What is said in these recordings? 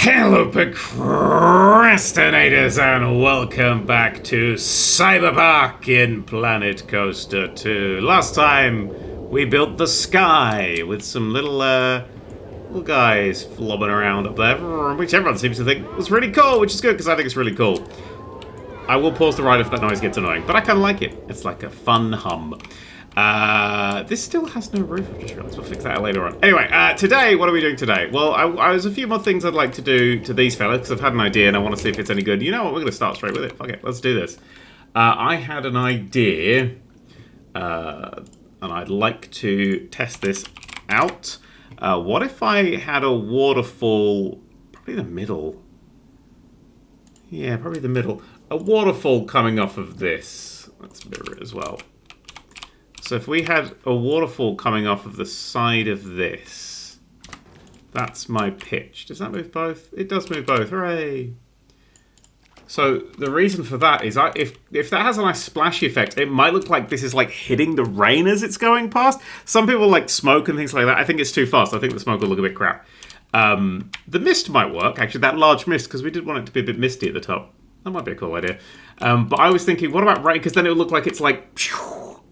Hello, procrastinators, and welcome back to CyberPark in Planet Coaster 2. Last time, we built the sky with some little guys flobbing around up there, which everyone seems to think was really cool, which is good, because I think it's really cool. I will pause the ride if that noise gets annoying, but I kind of like it. It's like a fun hum. This still has no roof, I just realized. We'll fix that later on. Anyway, today, what are we doing today? Well, there's a few more things I'd like to do to these fellas, because I've had an idea and I want to see if it's any good. You know what, we're going to start straight with it. Fuck it, let's do this. I had an idea, and I'd like to test this out. What if I had a waterfall, probably the middle. Yeah, probably the middle. A waterfall coming off of this. Let's mirror it as well. So if we had a waterfall coming off of the side of this, that's my pitch. Does that move both? It does move both. Hooray! So the reason for that is if that has a nice splashy effect, it might look like this is like hitting the rain as it's going past. Some people like smoke and things like that. I think it's too fast. I think the smoke will look a bit crap. The mist might work, actually, that large mist, because we did want it to be a bit misty at the top. That might be a cool idea. But I was thinking, what about rain? Because then it would look like it's like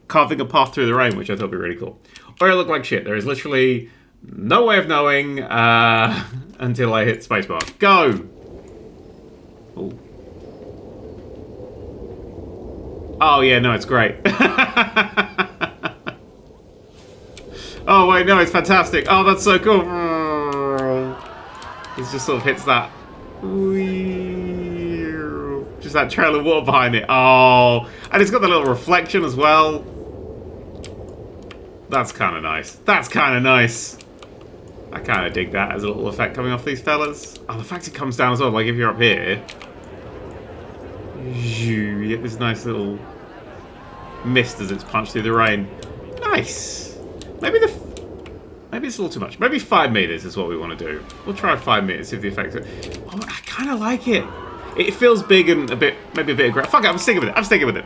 carving a path through the rain, which I thought would be really cool. Or it'll look like shit. There is literally no way of knowing until I hit spacebar. Go! Ooh. Oh, yeah, no, it's great. Oh, wait, no, it's fantastic. Oh, that's so cool. It just sort of hits that. Just that trail of water behind it. Oh, and it's got the little reflection as well. That's kind of nice. That's kind of nice. I kind of dig that as a little effect coming off these fellas. Oh, the fact it comes down as well, like if you're up here. You get this nice little mist as it's punched through the rain. Nice. Maybe it's a little too much. Maybe 5 meters is what we want to do. We'll try 5 meters, see if the effect... Oh, I kind of like it. It feels big and maybe a bit aggressive. Fuck it, I'm sticking with it. I'm sticking with it.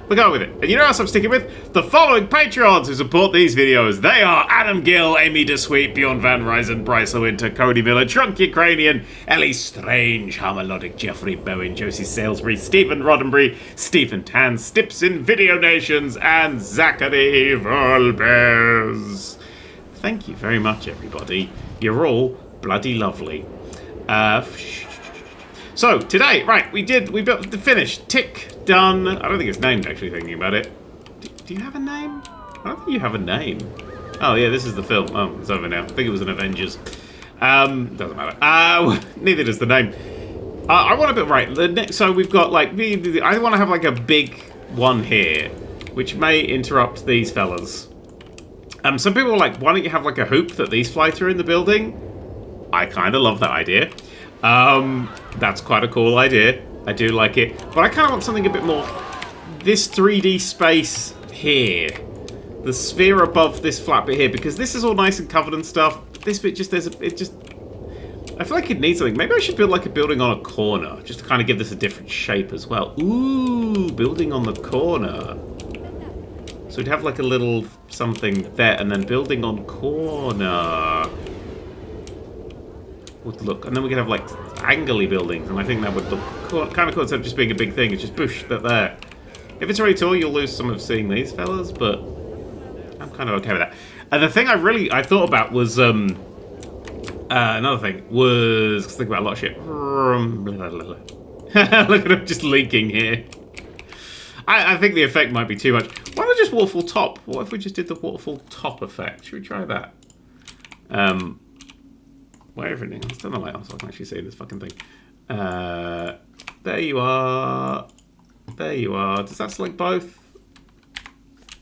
We're going with it. And you know what else I'm sticking with? The following Patreons who support these videos. They are Adam Gill, Amy DeSweet, Bjorn Van Ryzen, Bryce Winter, Cody Miller, Trunk Ukrainian, Ellie Strange, Harmelodic, Jeffrey Bowen, Josie Salisbury, Stephen Roddenberry, Stephen Tan, Stipson, Video Nations, and Zachary Volpez. Thank you very much, everybody. You're all bloody lovely. So, today, right, we built the finish. Tick, done. I don't think it's named, actually, thinking about it. Do you have a name? I don't think you have a name. Oh, yeah, this is the film. Oh, it's over now. I think it was an Avengers. Doesn't matter. Neither does the name. I want to build, right, so we've got, like, I want to have, like, a big one here, which may interrupt these fellas. Some people are like, why don't you have, like, a hoop that these fly through in the building? I kind of love that idea. That's quite a cool idea. I do like it. But I kind of want something a bit more... This 3D space here. The sphere above this flat bit here. Because this is all nice and covered and stuff. This bit just... I feel like it needs something. Maybe I should build like a building on a corner. Just to kind of give this a different shape as well. Ooh, building on the corner. So we'd have like a little something there. And then building on corner. Would look, and then we could have like angly buildings, and I think that would look kind of cool instead of just being a big thing. It's just bush that there. If it's really tall, you'll lose some of seeing these fellas, but I'm kind of okay with that. And the thing I thought about was another thing was think about a lot of shit. Look at him just leaking here. I think the effect might be too much. Why not just waterfall top? What if we just did the waterfall top effect? Should we try that? Where everything? Let's turn the light on so I can actually see this fucking thing. There you are. There you are. Does that select both?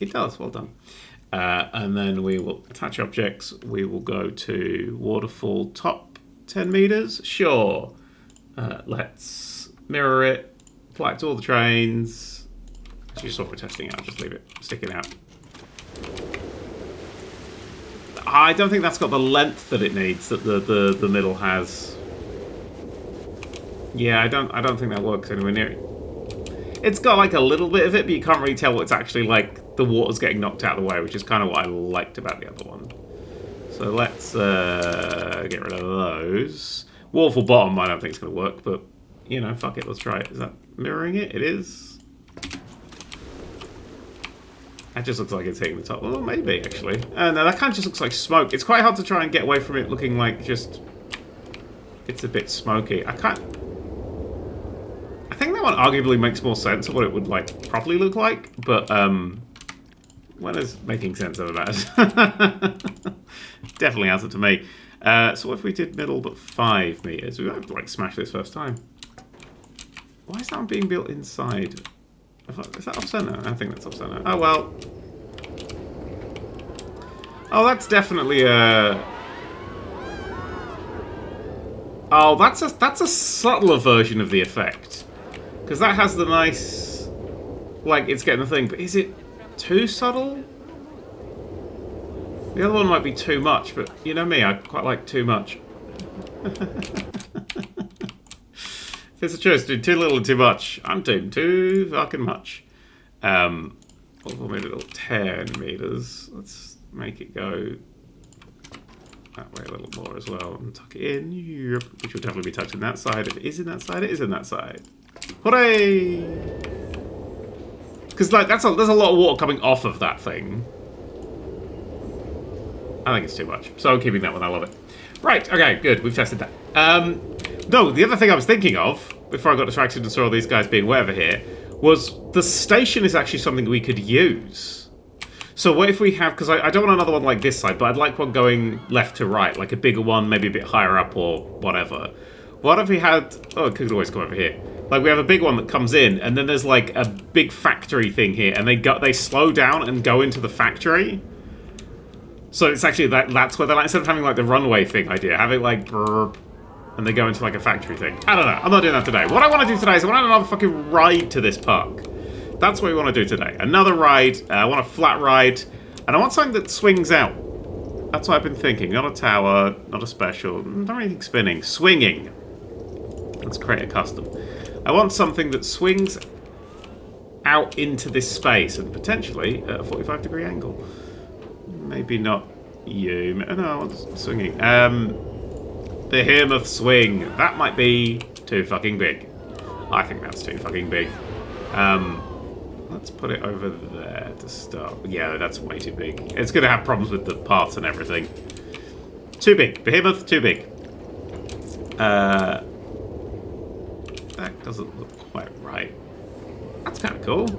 It does. Well done. And then we will attach objects. We will go to waterfall top 10 meters. Sure. Let's mirror it. Apply it to all the trains. Actually, just what we're testing out. Just leave it sticking out. I don't think that's got the length that it needs that the middle has. Yeah, I don't think that works anywhere near it. It's got like a little bit of it, but you can't really tell what's actually like the water's getting knocked out of the way, which is kind of what I liked about the other one. So let's get rid of those. Waterfall bottom, I don't think it's going to work, but, you know, fuck it, let's try it. Is that mirroring it? It is. That just looks like it's hitting the top. Well, maybe, actually. No, that kind of just looks like smoke. It's quite hard to try and get away from it looking like just... It's a bit smoky. I think that one arguably makes more sense of what it would, like, properly look like, but, when is making sense of that? Definitely answer to me. So what if we did middle but 5 meters? We have to like smash this first time. Why is that one being built inside? Is that off center? I think that's off center. Oh well. Oh, that's definitely a. Oh, that's a subtler version of the effect, because that has the nice, like it's getting the thing. But is it too subtle? The other one might be too much, but you know me, I quite like too much. If there's a choice between too little and too much, I'm doing too fucking much. We'll make it 10 meters. Let's make it go that way a little more as well and tuck it in. Yep. Which will definitely be touching that side. If it is in that side, it is in that side. Hooray! Because like there's a lot of water coming off of that thing. I think it's too much. So I'm keeping that one. I love it. Right. Okay. Good. We've tested that. No, the other thing I was thinking of, before I got distracted and saw all these guys being whatever here, was the station is actually something we could use. So what if we have... Because I don't want another one like this side, but I'd like one going left to right, like a bigger one, maybe a bit higher up or whatever. What if we had... Oh, it could always come over here. Like, we have a big one that comes in, and then there's, like, a big factory thing here, and they slow down and go into the factory. So it's actually that's where they're like, instead of having like the runway thing idea, having like burp, and they go into like a factory thing. I don't know. I'm not doing that today. What I want to do today is I want another fucking ride to this park. That's what we want to do today. Another ride. I want a flat ride, and I want something that swings out. That's what I've been thinking. Not a tower, not a special, not anything spinning. Swinging. Let's create a custom. I want something that swings out into this space and potentially at a 45-degree angle. Maybe not you. No, it's swinging. Behemoth swing. That might be too fucking big. I think that's too fucking big. Let's put it over there to start. Yeah, that's way too big. It's going to have problems with the paths and everything. Too big. Behemoth, too big. That doesn't look quite right. That's kind of cool.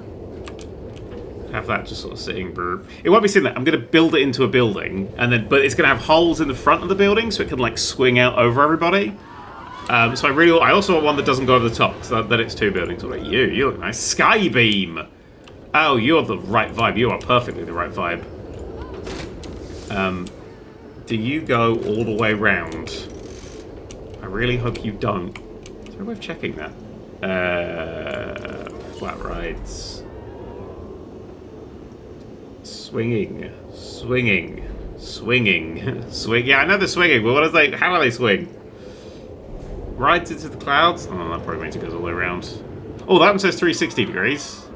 Have that just sort of sitting. It won't be sitting there. I'm going to build it into a building, and then, but it's going to have holes in the front of the building, so it can like swing out over everybody. So I also want one that doesn't go over the top, so that it's 2 buildings. What about you? You look nice. Sky beam. Oh, you have the right vibe. You are perfectly the right vibe. Do you go all the way round? I really hope you don't. Is there a way of checking that? Flat rides. Swinging. Swing. Yeah, I know they're swinging, but what is they? How do they swing? Rides into the clouds? Oh, that probably means it goes all the way around. Oh, that one says 360 degrees.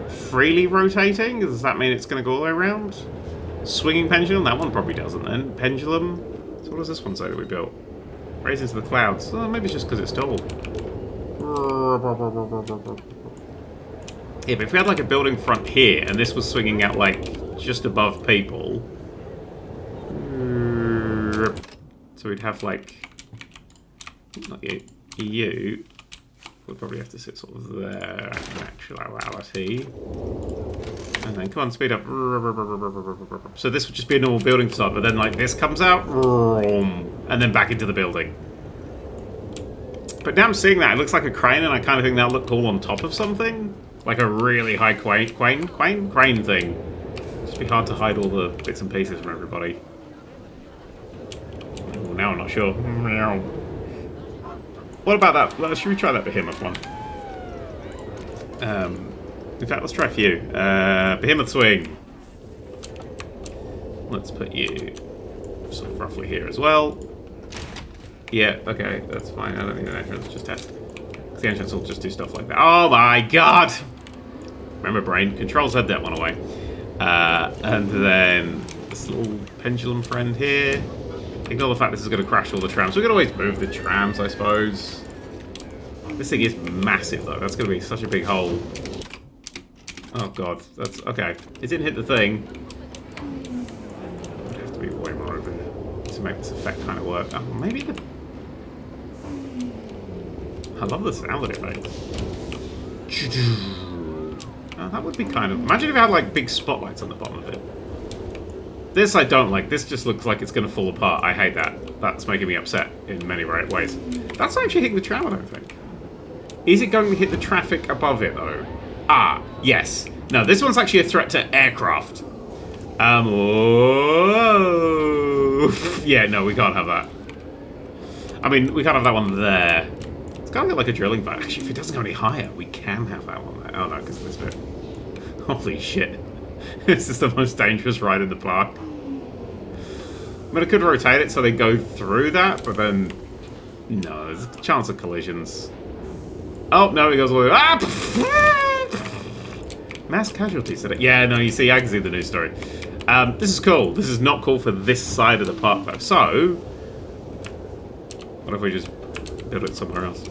Freely rotating? Does that mean it's going to go all the way around? Swinging pendulum? That one probably doesn't then. Pendulum? So what does this one say that we built? Raise into the clouds. Oh, maybe it's just because it's tall. Yeah, but if we had like a building front here and this was swinging out like just above people, so we'd have like not you would probably have to sit sort of there in actuality, and then come on, speed up. So this would just be a normal building facade, but then like this comes out and then back into the building. But now I'm seeing that it looks like a crane, and I kind of think that looked cool on top of something. Like a really high crane thing. It'd be hard to hide all the bits and pieces from everybody. Oh, now I'm not sure. What about that? Well, should we try that behemoth one? In fact, let's try a few. Behemoth swing. Let's put you sort of roughly here as well. Yeah, okay, that's fine. I don't need an entrance, just test. The entrance will just do stuff like that. Oh my god! Remember, brain. Controls had that one away. And then this little pendulum friend here. Ignore the fact this is going to crash all the trams. We can always move the trams, I suppose. This thing is massive, though. That's going to be such a big hole. Oh, God. That's... Okay. It didn't hit the thing. Would have to be way more over to make this effect kind of work. Oh, maybe the... I love the sound that it makes. Oh, that would be kind of... Imagine if it had, like, big spotlights on the bottom of it. This I don't like. This just looks like it's going to fall apart. I hate that. That's making me upset in many ways. That's actually hitting the tram, I don't think. Is it going to hit the traffic above it, though? Ah, yes. No, this one's actually a threat to aircraft. Yeah, no, we can't have that. I mean, we can't have that one there. It's kind of like a drilling bit. Actually, if it doesn't go any higher, we can have that one there. Oh, no, because of this bit. Holy shit. This is the most dangerous ride in the park. I mean, I could rotate it so they go through that, but then... No, there's a chance of collisions. Oh, no, it goes all the way... Ah! Mass casualties today. Yeah, no, you see, I can see the news story. This is cool. This is not cool for this side of the park, though. So... What if we just build it somewhere else?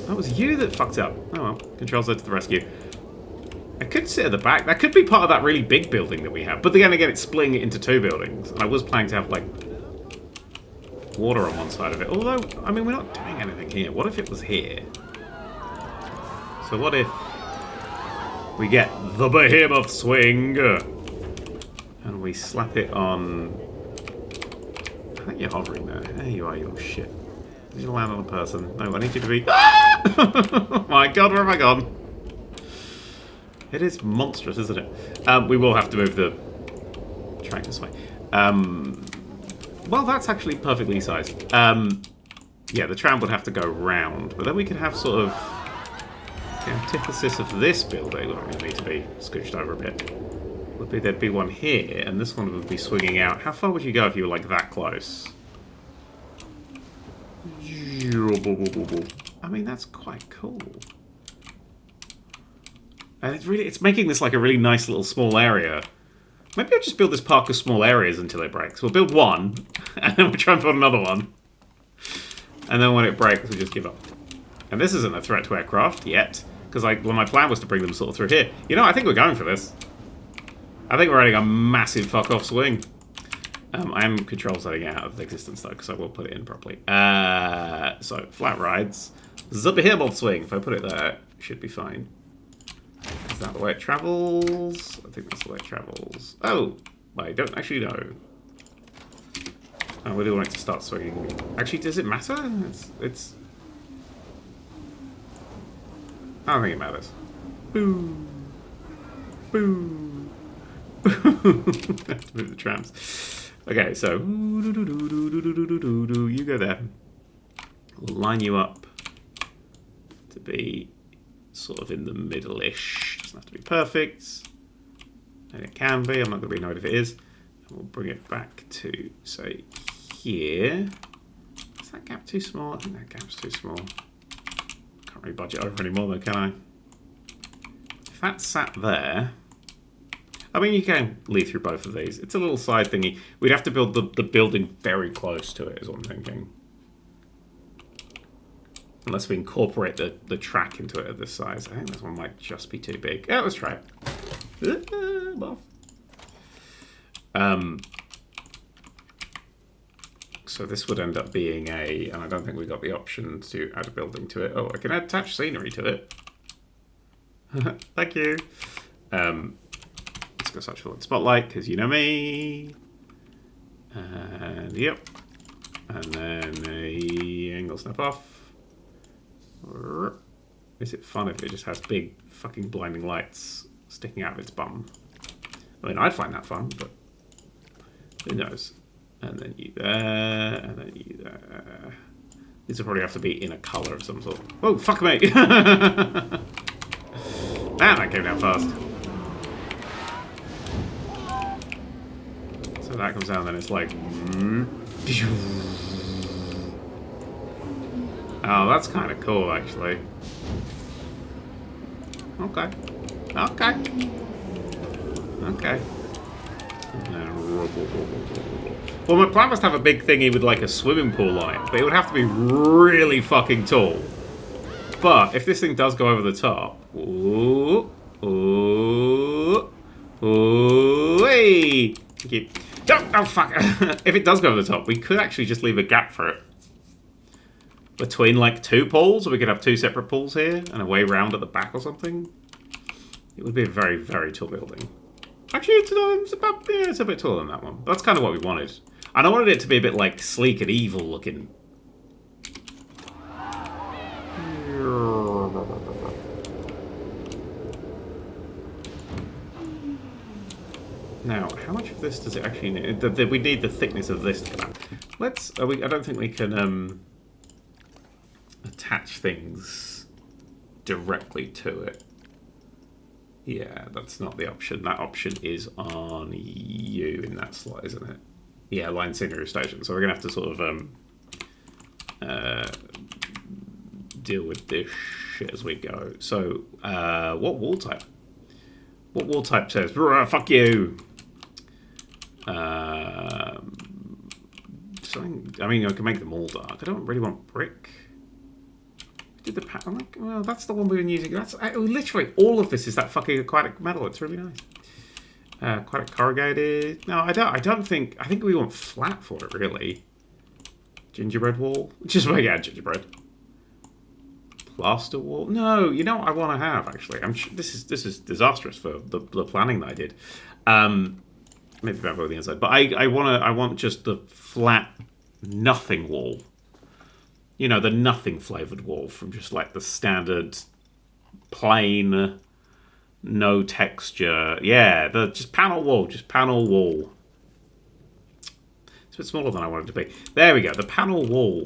That was you that fucked up. Oh, well. Control Z to the rescue. I could sit at the back. That could be part of that really big building that we have. But then again, it's splitting it into two buildings. And I was planning to have, like, water on one side of it. Although, I mean, we're not doing anything here. What if it was here? So what if we get the behemoth swing and we slap it on... I think you're hovering there. There you are, you little shit. I need to land on a person. No, I need you to be... Oh my god, where have I gone? It is monstrous, isn't it? We will have to move the track this way. Well, that's actually perfectly sized. Yeah, the tram would have to go round, but then we could have sort of the antithesis of this building. Well, we need to be scooched over a bit. Would be there'd be one here, and this one would be swinging out. How far would you go if you were like that close? I mean, that's quite cool. And it's making this like a really nice little small area. Maybe I'll just build this park of small areas until it breaks. We'll build one, and then we'll try and build another one. And then when it breaks, we just give up. And this isn't a threat to aircraft yet, because well, my plan was to bring them sort of through here. You know, I think we're going for this. I think we're adding a massive fuck-off swing. I am control setting out of existence, though, because I will put it in properly. So, flat rides. The behemoth swing. If I put it there, it should be fine. Is that the way it travels? I think that's the way it travels. Oh, I don't actually know. I really want it to start swinging. Actually, does it matter? It's... I don't think it matters. Boo. Boo. Boo. I have to move the trams. Okay, so... You go there. We'll line you up to be... sort of in the middle-ish. Doesn't have to be perfect. And it can be. I'm not going to be annoyed if it is. And we'll bring it back to, say, here. Is that gap too small? I think that gap's too small. Can't really budget over anymore, though, can I? If that sat there... I mean, you can lead through both of these. It's a little side thingy. We'd have to build the building very close to it, is what I'm thinking. Unless we incorporate the track into it at this size. I think this one might just be too big. Yeah, let's try it. So this would end up being and I don't think we got the option to add a building to it. Oh, I can attach scenery to it. Thank you. Let's go search for the spotlight, because you know me. And yep. And then a angle snap off. Is it fun if it just has big fucking blinding lights sticking out of its bum? I mean, I'd find that fun, but who knows? And then you there, and then you there. These will probably have to be in a colour of some sort. Oh, fuck me! Man, that came down fast. So that comes down, then it's like... Oh, that's kind of cool, actually. Okay. Okay. Okay. Well, my plan was to have a big thingy with like a swimming pool on it, but it would have to be really fucking tall. But if this thing does go over the top, ooh, ooh, ooh, hey, thank you. Oh fuck! If it does go over the top, we could actually just leave a gap for it between like two pools. We could have two separate pools here and a way round at the back or something. It would be a very, very tall building. Actually, it's about it's a bit taller than that one. That's kind of what we wanted. And I wanted it to be a bit like sleek and evil looking. Now, how much of this does it actually need? We need the thickness of this to come out. Let's. I don't think we can attach things directly to it. Yeah, that's not the option. That option is on you in that slot, isn't it? Yeah, line scenery station. So we're gonna have to sort of deal with this shit as we go. So, what wall type? What wall type says, fuck you? Something, I mean, I can make them all dark. I don't really want brick. Did the pattern like? Well, that's the one we've been using. That's literally all of this is that fucking aquatic metal. It's really nice. Aquatic corrugated. No, I don't think. I think we want flat for it really. Gingerbread wall. Just gingerbread. Plaster wall. No, you know what I want to have actually. This is disastrous for the planning that I did. Maybe about the inside, but I want just the flat nothing wall. You know, the nothing flavored wall from just like the standard plain, no texture. Yeah, just panel wall. It's a bit smaller than I wanted it to be. There we go, the panel wall.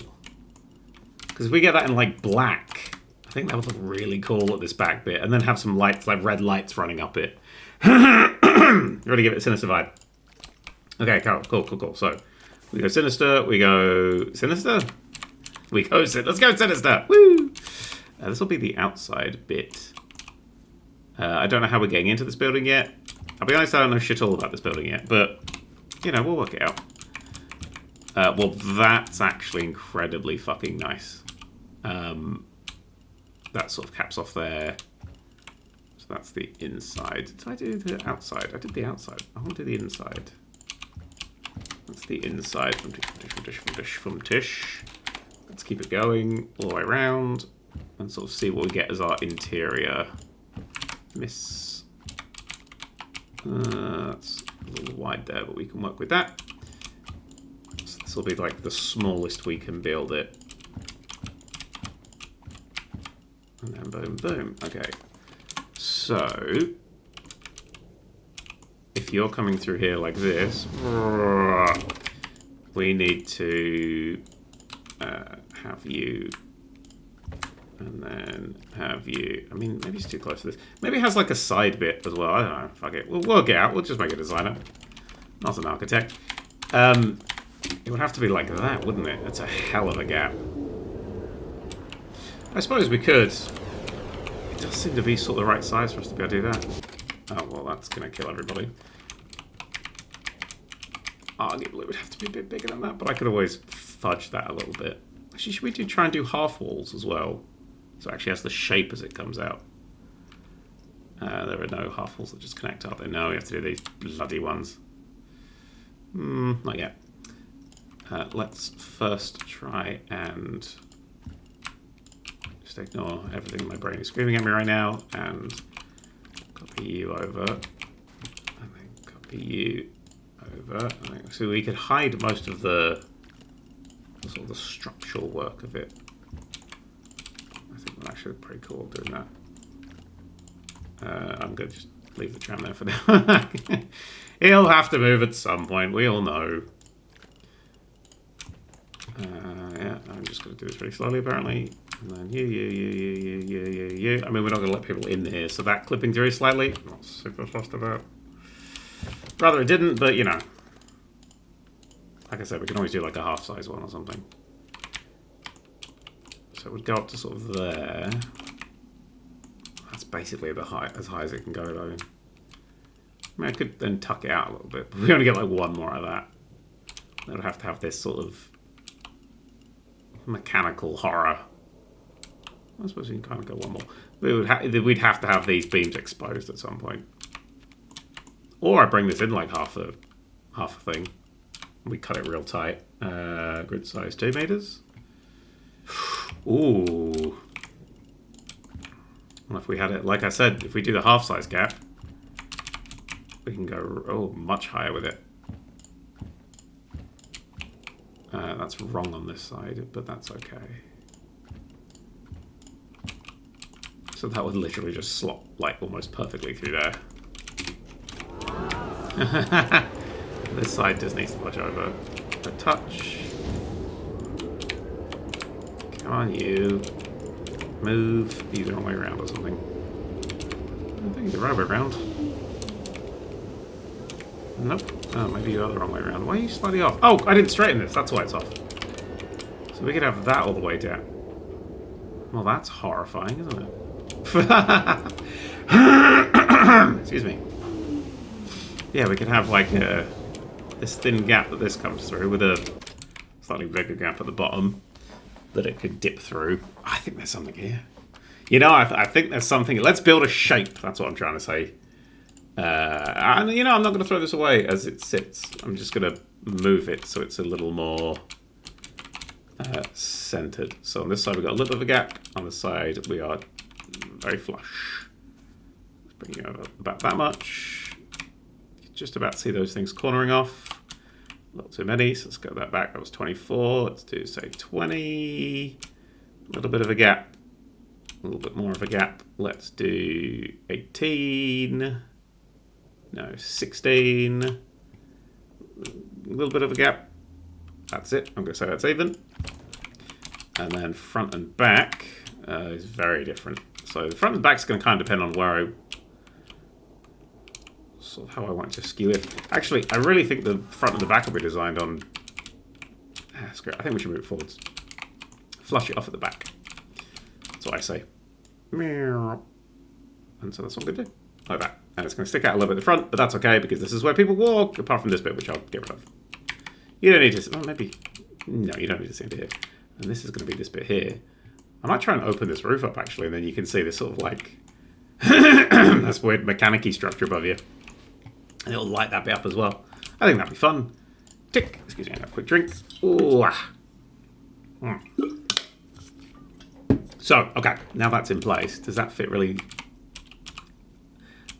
Because if we get that in like black, I think that would look really cool at this back bit. And then have some lights, like red lights running up it. Really give it a sinister vibe. Okay, cool. So, we go sinister, we go sinister. Let's go sinister. Woo! This will be the outside bit. I don't know how we're getting into this building yet. I'll be honest, I don't know shit all about this building yet, but, you know, we'll work it out. Well, that's actually incredibly fucking nice. That sort of caps off there. So that's the inside. Did I do the outside? I did the outside. I want to do the inside. That's the inside from Tish. Let's keep it going all the way around and sort of see what we get as our interior. That's a little wide there, but we can work with that. So this will be like the smallest we can build it. And then boom, boom. Okay. So, if you're coming through here like this, we need to have you, and then have you. I mean, maybe it's too close to this. Maybe it has like a side bit as well. I don't know. Fuck it. We'll work it out. We'll just make a designer, not an architect. It would have to be like that, wouldn't it? That's a hell of a gap. I suppose we could. It does seem to be sort of the right size for us to be able to do that. Oh, well, that's going to kill everybody. Arguably, it would have to be a bit bigger than that, but I could always fudge that a little bit. Actually, should we try and do half walls as well? So it actually has the shape as it comes out. There are no half walls that just connect up there. No, we have to do these bloody ones. Not yet. Let's first try and just ignore everything my brain is screaming at me right now and copy you over. And then copy you over. So we could hide most of the sort of the structural work of it. I think that's actually pretty cool doing that. I'm going to just leave the tram there for now. He'll have to move at some point, we all know. Yeah, I'm just going to do this really slowly apparently. And then you. I mean, we're not going to let people in here, so that clipping through slightly. Not super fussed about. Rather it didn't, but you know. Like I said, we can always do like a half-size one or something. So it would go up to sort of there. That's basically the height, as high as it can go though. I mean, I could then tuck it out a little bit, but we only get like one more out of that. I'd have to have this sort of mechanical horror. I suppose we can kind of go one more. We'd have to have these beams exposed at some point. Or I bring this in like half a thing. We cut it real tight. Grid size 2 meters. Ooh. Well, if we had it, like I said, if we do the half size gap, we can go much higher with it. That's wrong on this side, but that's okay. So that would literally just slot like almost perfectly through there. This side just needs to budge over a touch. Come on, you. Move. Either wrong way around or something. I think the right way around. Nope. Oh, maybe you're the wrong way around. Why are you slightly off? Oh, I didn't straighten this. That's why it's off. So we could have that all the way down. Well, that's horrifying, isn't it? Excuse me. Yeah, we could have like this thin gap that this comes through with a slightly bigger gap at the bottom that it could dip through. I think there's something here. You know, I think there's something. Let's build a shape. That's what I'm trying to say. And you know, I'm not going to throw this away as it sits. I'm just going to move it so it's a little more centered. So on this side we've got a little bit of a gap. On this side we are very flush. Let's bring you over about that much. You can just about see those things cornering off. A little too many, so let's go that back. That was 24. Let's do, say, 20. A little bit of a gap. A little bit more of a gap. Let's do 18. No, 16. A little bit of a gap. That's it. I'm going to say that's even. And then front and back is very different. So the front and back is going to kind of depend on where sort of how I want to skew it. Actually, I really think the front and the back will be designed on... Screw it. I think we should move it forwards. Flush it off at the back. That's what I say. And so that's what I'm going to do. Like that. And it's going to stick out a little bit at the front, but that's okay because this is where people walk, apart from this bit, which I'll get rid of. You don't need to... Well, maybe... No, you don't need to see it here. And this is going to be this bit here. I might try and open this roof up, actually, and then you can see this sort of like... that's weird mechanic-y structure above you. And it'll light that bit up as well. I think that'd be fun. Tick. Excuse me, I have a quick drink. Ooh, ah. So, okay, now that's in place. Does that fit really...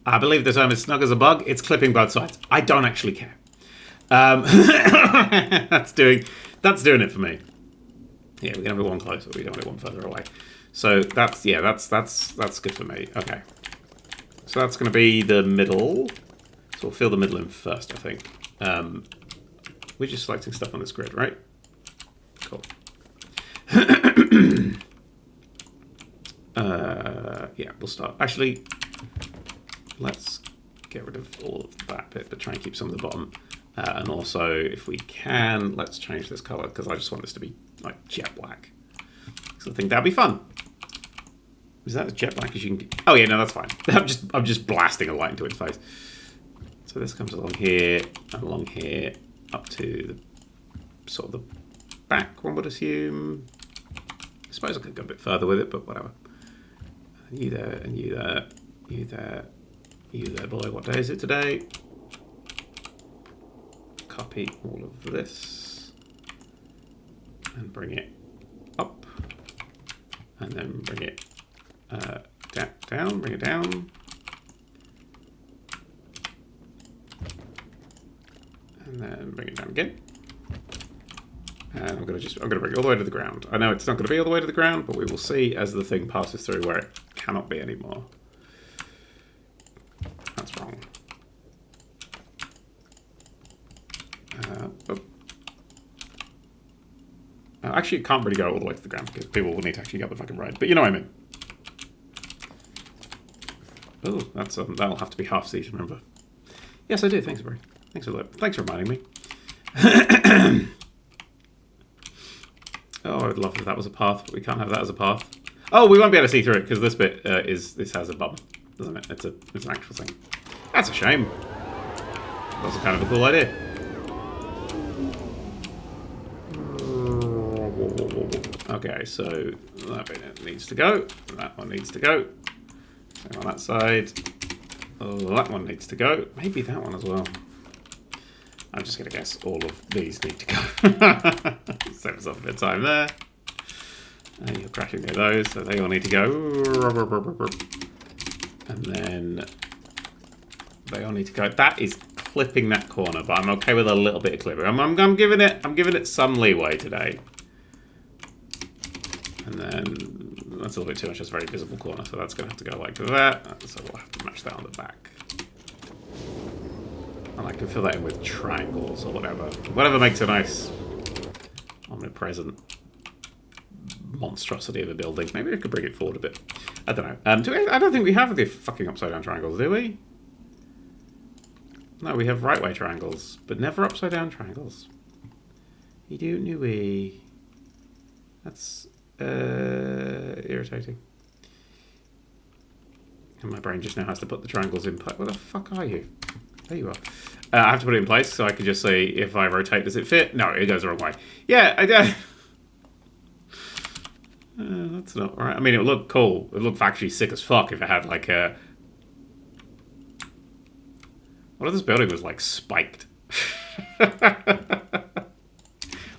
I believe the term is snug as a bug. It's clipping both sides. I don't actually care. That's doing it for me. Yeah, we're gonna have one closer. We don't want it one further away. So that's good for me. Okay. So that's gonna be the middle. So we'll fill the middle in first, I think. We're just selecting stuff on this grid, right? Cool. Yeah, we'll start. Actually, let's get rid of all of that bit, but try and keep some of the bottom. And also, if we can, let's change this color because I just want this to be like jet black. So I think that'd be fun. Is that as jet black as you can get? Oh yeah, no, that's fine. I'm just blasting a light into its face. So this comes along here, and along here, up to the sort of the back, one would assume. I suppose I could go a bit further with it, but whatever. And you there, and you there, you there, you there, boy. What day is it today? Copy all of this and bring it up, and then bring it down, bring it down, and then bring it down again. And I'm gonna bring it all the way to the ground. I know it's not gonna be all the way to the ground, but we will see as the thing passes through where it cannot be anymore. That's wrong. Actually, it can't really go all the way to the ground because people will need to actually get the fucking ride. But you know what I mean. Oh, that's that'll have to be half season, remember? Yes, I do. Thanks, Barry. Thanks for reminding me. Oh, I'd love if that was a path, but we can't have that as a path. Oh, we won't be able to see through it because this bit this has a bump, doesn't it? It's an actual thing. That's a shame. That's kind of a cool idea. Okay, so that bit needs to go. That one needs to go. Same on that side. Oh, that one needs to go. Maybe that one as well. I'm just going to guess all of these need to go. Save us up a bit of time there. You're crashing near those, so they all need to go. And then they all need to go. That is clipping that corner, but I'm okay with a little bit of clipping. I'm giving it some leeway today. And then that's a little bit too much. It's a very visible corner, so that's going to have to go like that. So we'll have to match that on the back. And I can fill that in with triangles or whatever. Whatever makes a nice omnipresent monstrosity of a building. Maybe I could bring it forward a bit. I don't know. I don't think we have the fucking upside down triangles, do we? No, we have right way triangles, but never upside down triangles. You don't know we. That's irritating. And my brain just now has to put the triangles in place. Where the fuck are you? There you are. I have to put it in place so I can just see if I rotate, does it fit? No, it goes the wrong way. Yeah, I don't. That's not right. I mean, it would look cool. It would look actually sick as fuck if it had like a. What if this building was like spiked?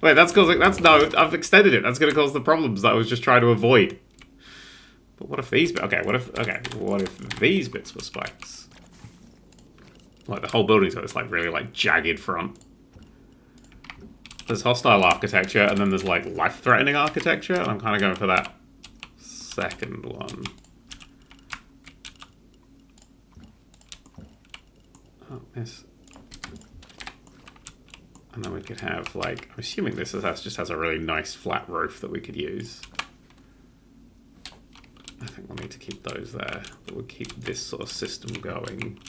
Wait, that's causing. That's no. I've extended it. That's going to cause the problems that I was just trying to avoid. But what if these? Okay, what if these bits were spikes? Like the whole building's got this like really like jagged front. There's hostile architecture, and then there's like life-threatening architecture, and I'm kind of going for that second one. Oh, yes. And then we could have like, I'm assuming this just has a really nice flat roof that we could use. I think we'll need to keep those there, but we'll keep this sort of system going.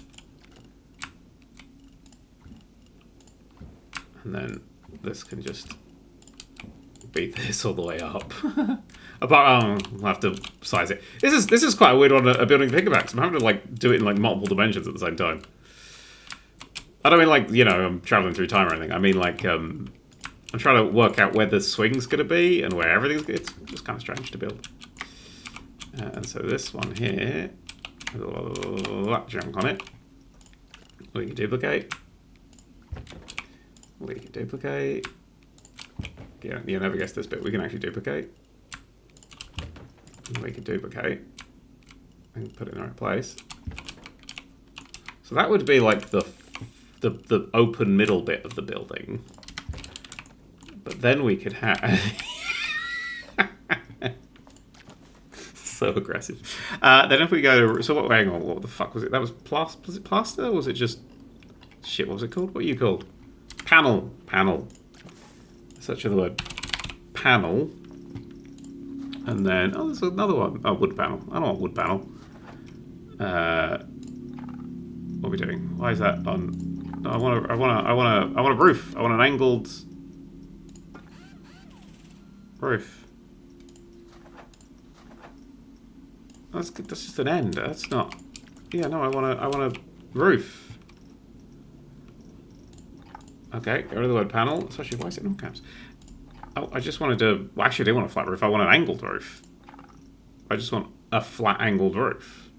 And then this can just beat this all the way up. We'll have to size it. This is quite a weird one, a building to think about, because I'm having to like do it in like multiple dimensions at the same time. I don't mean like, you know, I'm traveling through time or anything. I mean like, I'm trying to work out where the swing's going to be and where everything's. It's just kind of strange to build. And so this one here, with all that junk on it, we can duplicate. We can duplicate. Yeah, you never guess this bit. We can actually duplicate. And we can duplicate. And put it in the right place. So that would be like the open middle bit of the building. But then we could have... So aggressive. Then if we go to... So what, hang on, what the fuck was it? That was plaster? Was it plaster? Or was it just... Shit, what was it called? What are you called? Panel. Panel. Search for the word panel. And then... Oh, there's another one. Oh, wood panel. I don't want wood panel. What are we doing? Why is that on... No, I want a roof. I want an angled roof. That's just an end. That's not... Yeah, no, I want a roof. Okay, get rid of the word panel. Especially, why is it in all caps? Oh, I just wanted to... Well, actually, I didn't want a flat roof. I want an angled roof. I just want a flat angled roof.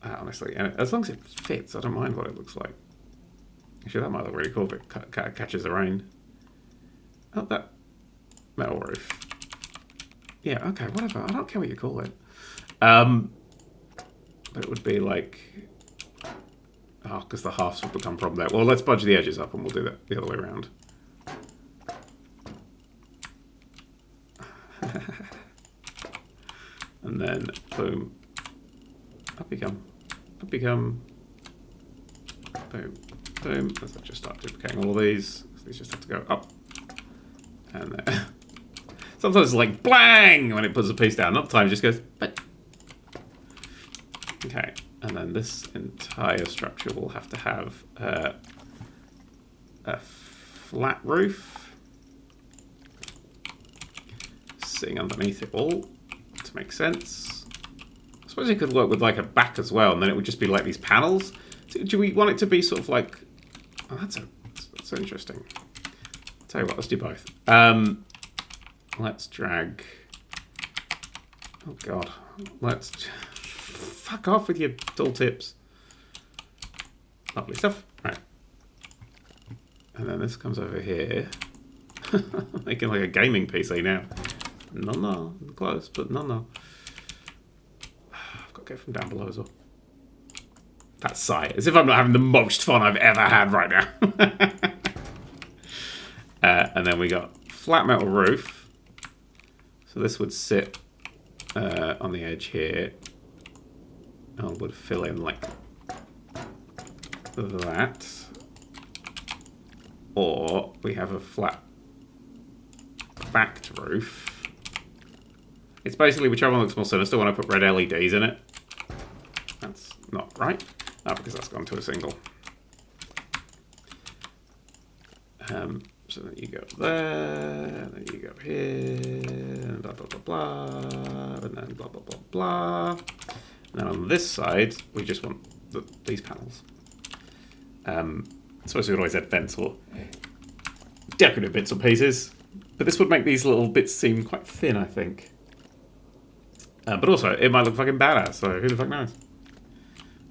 Honestly, and as long as it fits, I don't mind what it looks like. Actually, that might look really cool if it catches the rain. Oh, that metal roof. Yeah, okay, whatever. I don't care what you call it. But it would be like... Oh, because the halves will become problem there. Well, let's budge the edges up and we'll do that the other way around. And then, boom. Up you come. Up you come. Boom. Boom. Let's just start duplicating all of these. So these just have to go up. And there. Sometimes it's like blang when it puts a piece down. Other times it just goes, but. Okay. And then this entire structure will have to have a flat roof sitting underneath it all to make sense. suppose it could work with like a back as well, and then it would just be like these panels. Do we want it to be sort of like... Oh, that's interesting. I'll tell you what, let's do both. Let's drag... Oh god. Let's... Fuck off with your tooltips. Lovely stuff. Right. And then this comes over here. Making like a gaming PC now. No. Close, but no. I've got to go from down below as well. That sight. As if I'm not having the most fun I've ever had right now. And then we got flat metal roof. So this would sit on the edge here. And would fill in like that. Or we have a flat backed roof. It's basically whichever one looks more sinister when I put red LEDs in it. That's not right. Oh, because that's gone to a single. So then you go there, then you go here, and blah, blah, blah, blah, and then blah, blah, blah, blah. And then on this side, we just want these panels. I suppose we could always add vents or decorative bits or pieces. But this would make these little bits seem quite thin, I think. But also, it might look fucking badass, so who the fuck knows?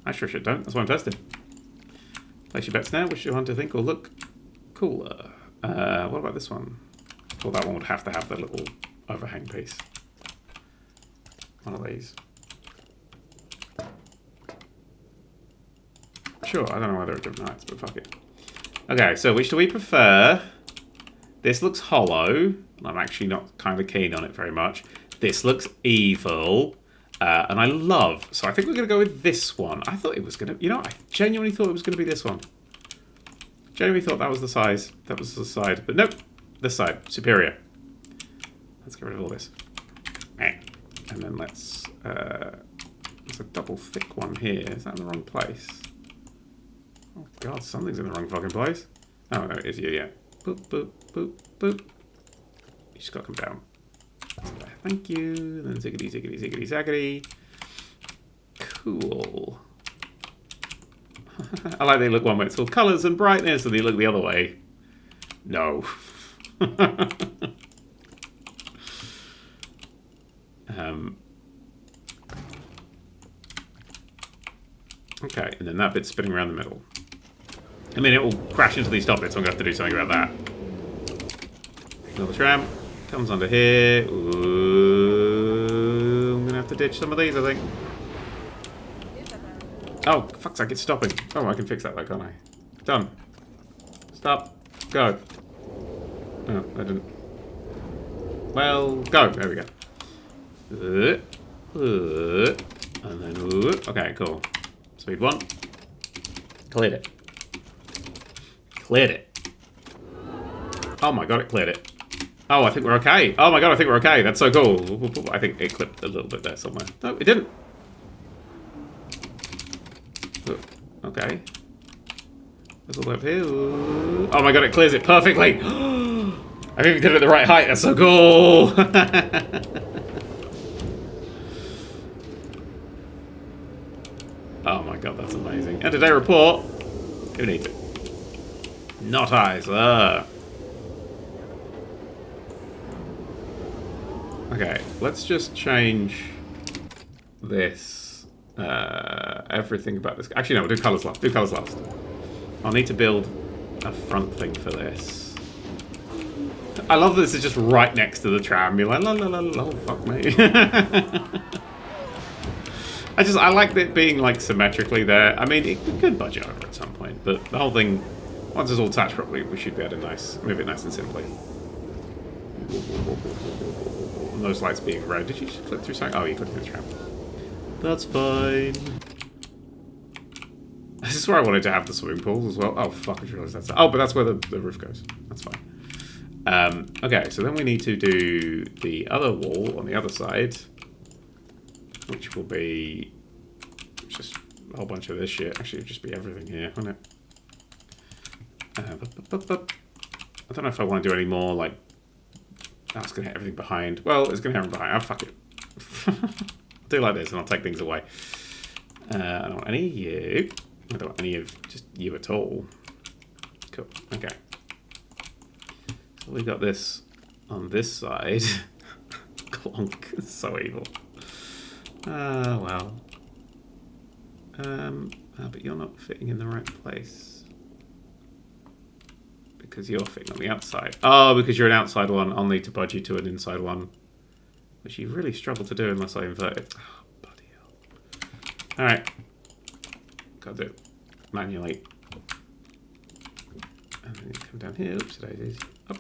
I sure shit don't. That's why I'm testing. Place your bets now. Which you want to think will look cooler? What about this one? Well, that one would have to have the little overhang piece. One of these. Sure, I don't know whether it's different heights, but fuck it. Okay, so which do we prefer? This looks hollow, and I'm actually not kind of keen on it very much. This looks evil, and I love. So I think we're going to go with this one. I thought it was going to... You know, I genuinely thought it was going to be this one. Genuinely thought that was the size. That was the side. But nope. This side. Superior. Let's get rid of all this. And then let's... there's a double thick one here. Is that in the wrong place? Oh god, something's in the wrong fucking place. Oh, no, it is you, yeah. Boop, boop, boop, boop. You just gotta come down. Thank you. Then ziggity, ziggity, ziggity, zaggity. Cool. I like they look one way. It's all colours and brightness, and they look the other way. No. Okay, and then that bit's spinning around the middle. I mean, it will crash into these top bits, so I'm going to have to do something about that. Another tram. Comes under here. Ooh, I'm going to have to ditch some of these, I think. Oh, fuck's sake, it's stopping. Oh, I can fix that though, can't I? Done. Stop. Go. Oh, I didn't. Well, go. There we go. And then, okay, cool. Speed 1. Cleared it. Cleared it. Oh my god, it cleared it. Oh, I think we're okay. Oh my god, I think we're okay. That's so cool. I think it clipped a little bit there somewhere. No, it didn't. Okay. There's all the way up here. Oh my god, it clears it perfectly. I think we did it at the right height. That's so cool. Oh my god, that's amazing. And today report. Who needs it? Not I, sir. Okay, let's just change this. Everything about this. Actually, no, we'll do colours last. Do colours last. I'll need to build a front thing for this. I love that this is just right next to the tram. You're like, la la la la, oh, fuck me. I like it being like symmetrically there. I mean, it could budge over at some point, but the whole thing, once it's all attached properly, we should be able to move it nice and simply. And those lights being red. Did you just click through something? Oh, you clicked through the tram. That's fine. This is where I wanted to have the swimming pools as well. Oh, fuck, I just realised that's... Oh, but that's where the roof goes. That's fine. Okay, so then we need to do the other wall on the other side, which will be just a whole bunch of this shit. Actually, it'll just be everything here, won't it? I don't know if I want to do any more, like... That's going to hit everything behind. Well, it's going to hit everything behind. Oh, fuck it. I do like this and I'll take things away. I don't want any of you. I don't want any of just you at all. Cool. Okay. So we got this on this side. Clonk. It's so evil. Well. But you're not fitting in the right place. Because you're fitting on the outside. Oh, because you're an outside one. I'll need to budge you to an inside one. Which you really struggle to do unless I invert it. Oh, bloody hell. Alright. Gotta do it manually. And then you come down here. Oops, daisies. Up.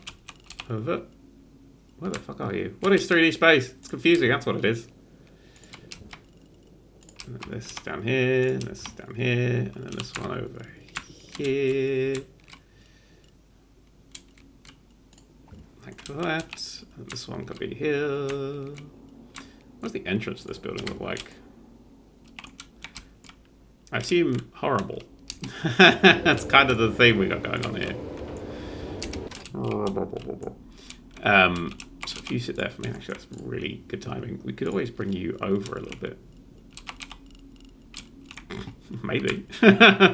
Over. Where the fuck are you? What is 3D space? It's confusing, that's what it is. And then this down here, and this down here, and then this one over here. Like that. And this one could be here. What does the entrance to this building look like? I assume horrible. That's kind of the theme we got going on here. So if you sit there for me, actually that's really good timing. We could always bring you over a little bit. Maybe.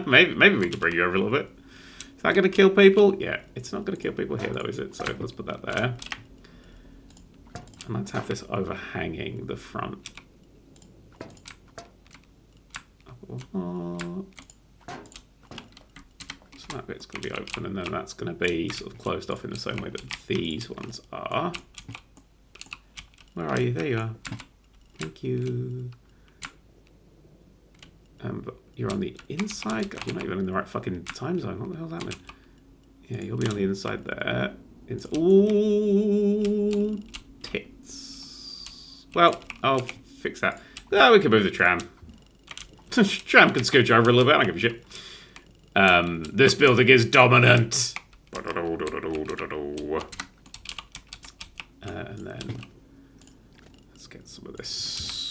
maybe we could bring you over a little bit. Is that going to kill people? Yeah, it's not going to kill people here though, is it? So let's put that there. And let's have this overhanging the front. So that bit's going to be open, and then that's going to be sort of closed off in the same way that these ones are. Where are you? There you are. Thank you. But you're on the inside? God, you're not even in the right fucking time zone. What the hell's happening? Yeah, you'll be on the inside there. Ooh, tits. Well, I'll fix that. Oh, we can move the tram. Tram can scooch over a little bit. I don't give a shit. This building is dominant. And then let's get some of this.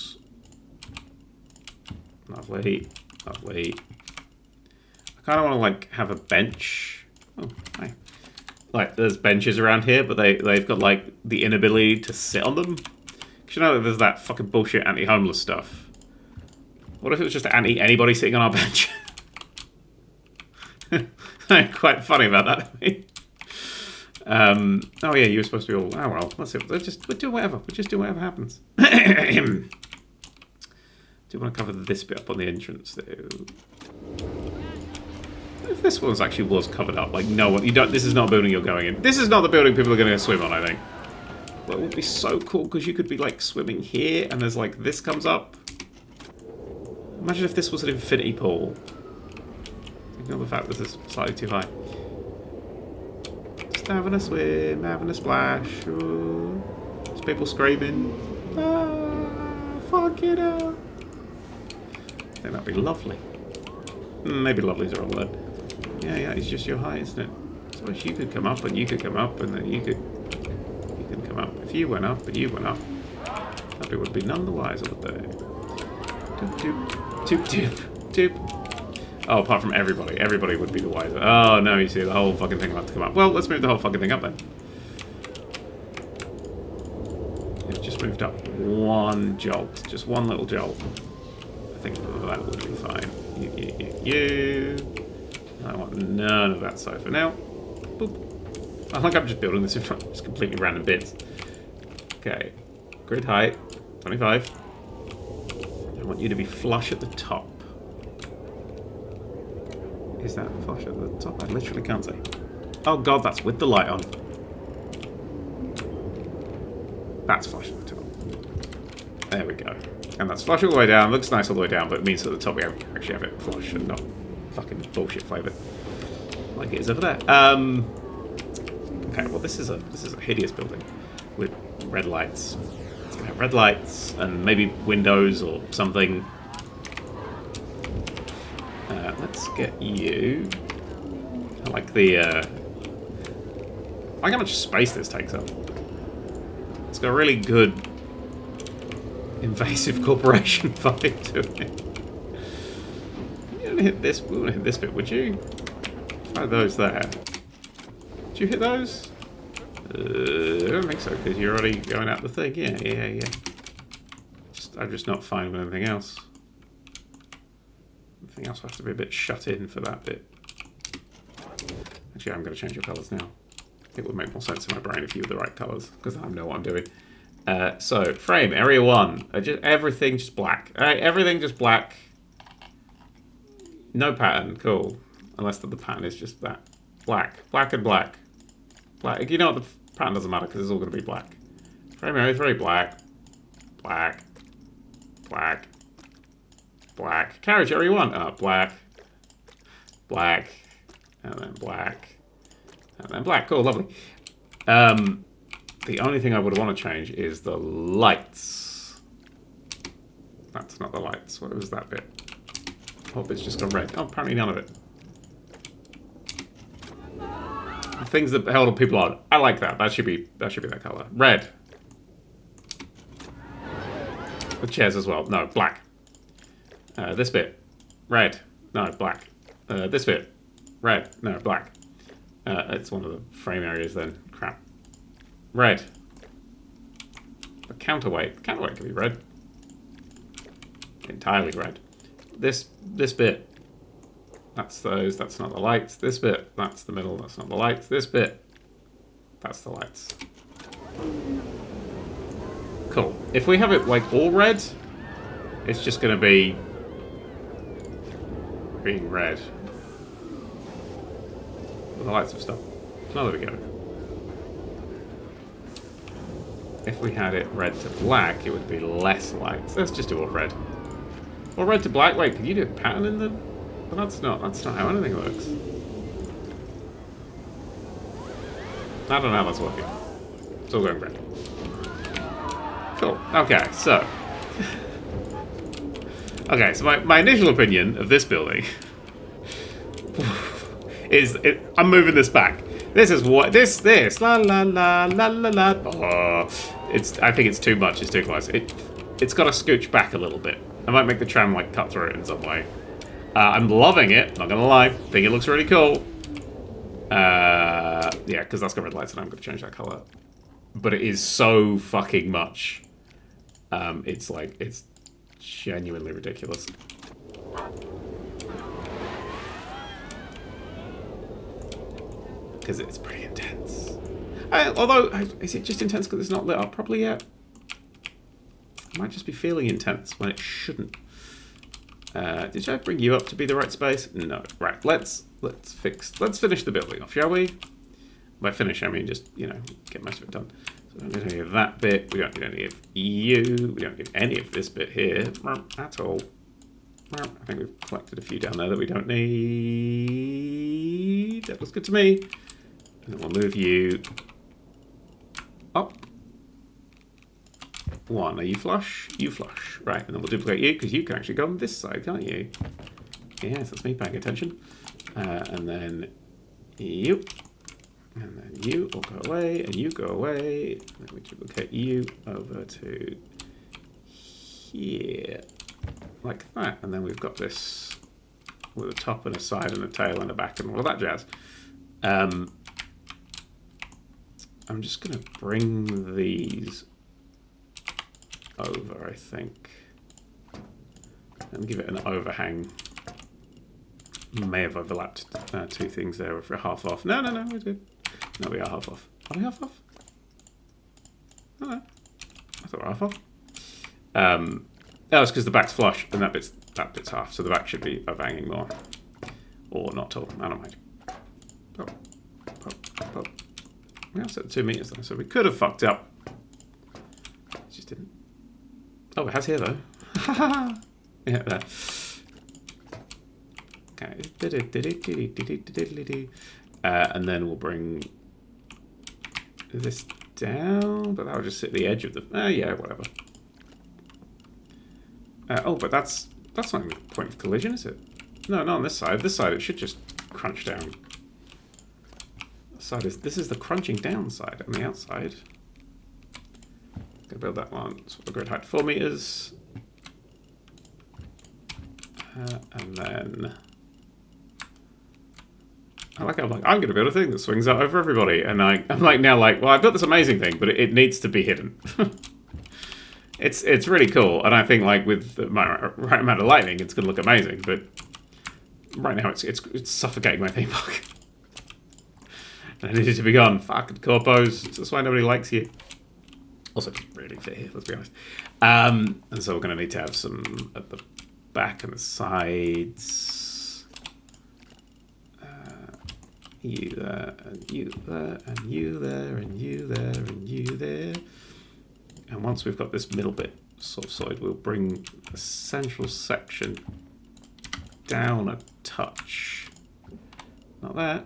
Lovely, lovely. I kind of want to like have a bench. Oh, hi. Like there's benches around here, but they've got like the inability to sit on them. Cause you know that there's that fucking bullshit anti-homeless stuff. What if it was just anti-anybody sitting on our bench? Quite funny about that. Oh yeah, you were supposed to be all. Oh well, let's see. We'll do whatever. We'll just do whatever happens. Do you want to cover this bit up on the entrance though? If this one's actually was covered up, like no one, you don't. This is not a building you're going in. This is not the building people are going to swim on. I think. That would be so cool because you could be like swimming here, and there's like this comes up. Imagine if this was an infinity pool. Ignore the fact that this is slightly too high. Just having a swim, having a splash. Ooh. There's people screaming. Ah, fuck it up. I think that'd be lovely. Maybe lovely's the wrong word. Yeah, it's just your height, isn't it? So you could come up and you could come up and then you can come up. If you went up and you went up, probably would be none the wiser, would they? Doop, doop, doop, doop, doop. Oh, apart from everybody. Everybody would be the wiser. Oh, no, you see, the whole fucking thing will have to come up. Well, let's move the whole fucking thing up then. It's just moved up one jolt. Just one little jolt. I think that would be fine. You. I want none of that sofa now. Boop. I think I'm just building this in front of just completely random bits. Okay. Grid height, 25. I want you to be flush at the top. Is that flush at the top? I literally can't see. Oh god, that's with the light on. That's flush at the top. There we go. And that's flush all the way down. Looks nice all the way down, but it means at the top we actually have it flush and not fucking bullshit flavored like it is over there. Okay, well this is a hideous building with red lights. It's gonna have red lights and maybe windows or something. Let's get you. I like the. I like how much space this takes up. It's got a really good invasive corporation vibe to it. You wouldn't hit this. We wouldn't hit this bit, would you? Try those there. Did you hit those? I don't think so because you're already going out the thing. Yeah. Just I'm just not fine with anything else. Anything else has to be a bit shut in for that bit. Actually, I'm going to change your colours now. It would make more sense in my brain if you were the right colours, because I know what I'm doing. So, frame, area 1. Everything just black. Everything just black. No pattern, cool. Unless the pattern is just that. Black. Black and black. Black. You know what, the pattern doesn't matter, because it's all going to be black. Frame area 3, black. Black. Black. Black. Carriage area 1. Black. Black. And then black. And then black. Cool, lovely. The only thing I would want to change is the lights. That's not the lights. What was that bit? Hope it's just gone red. Oh, apparently none of it. The things that held people on. I like that. That should be that color. Red. The chairs as well. No, black. This bit. Red. No, black. This bit. Red. No, black. It's one of the frame areas then. Crap. Red. The counterweight. The counterweight can be red. Entirely red. This bit. That's those. That's not the lights. This bit. That's the middle. That's not the lights. This bit. That's the lights. Cool. If we have it like all red, it's just going to be being red. The lights have stopped. Oh, there we go. If we had it red to black, it would be less lights. Let's just do all red. Or red to black. Wait, can you do a pattern in the... Well, that's not how anything works. I don't know how that's working. It's all going red. Cool. Okay, so... Okay, so my initial opinion of this building is... I'm moving this back. This is what... This. La la la la la la. Oh, I think it's too much. It's too close. It's got to scooch back a little bit. I might make the tram, like, cut through it in some way. I'm loving it. Not going to lie. Think it looks really cool. Yeah, because that's got red lights and I'm going to change that colour. But it is so fucking much. It's like, it's genuinely ridiculous. Because it's pretty intense. Although, is it just intense because it's not lit up properly yet? It might just be feeling intense when it shouldn't. Did I bring you up to be the right space? No. Right, let's finish the building off, shall we? By finish, I mean just, you know, get most of it done. So we don't need any of that bit. We don't need any of you. We don't need any of this bit here at all. I think we've collected a few down there that we don't need. That looks good to me. And then we'll move you up. 1. Are you flush? You flush. Right, and then we'll duplicate you, because you can actually go on this side, can't you? Yes, that's me paying attention. And then you. And then you will go away, and you go away. And then we duplicate you over to here. Like that. And then we've got this with a top and a side and a tail and a back and all of that jazz. I'm just going to bring these over, I think. And give it an overhang. May have overlapped 2 things there if we're half off. No, we're good. No, we are half off. Are we half off? No. I thought we were half off. It's because the back's flush and that bit's half, so the back should be overhanging more. Or not at all. I don't mind. Pop. We also set 2 meters though, so we could have fucked up. It just didn't. Oh, it has here though. Yeah, there. Okay. And then we'll bring this down, but that'll just sit at the edge of the. Yeah, whatever. But that's not even the point of collision, is it? No, not on this side. This side, it should just crunch down. This is the crunching down side on the outside. Gonna build that one. So the grid height 4 meters. And then I'm going to build a thing that swings out over everybody. And I'm like, well, I've got this amazing thing, but it needs to be hidden. It's really cool, and I think like with the right amount of lighting, it's gonna look amazing. But right now, it's suffocating my theme park. And I need it to be gone. Fucking corpos. That's why nobody likes you. Also, doesn't really fit here. Let's be honest. And so we're gonna need to have some at the back and the sides. You there, and you there, and you there, and you there, and you there. And once we've got this middle bit sort of sorted, we'll bring the central section down a touch. Not that.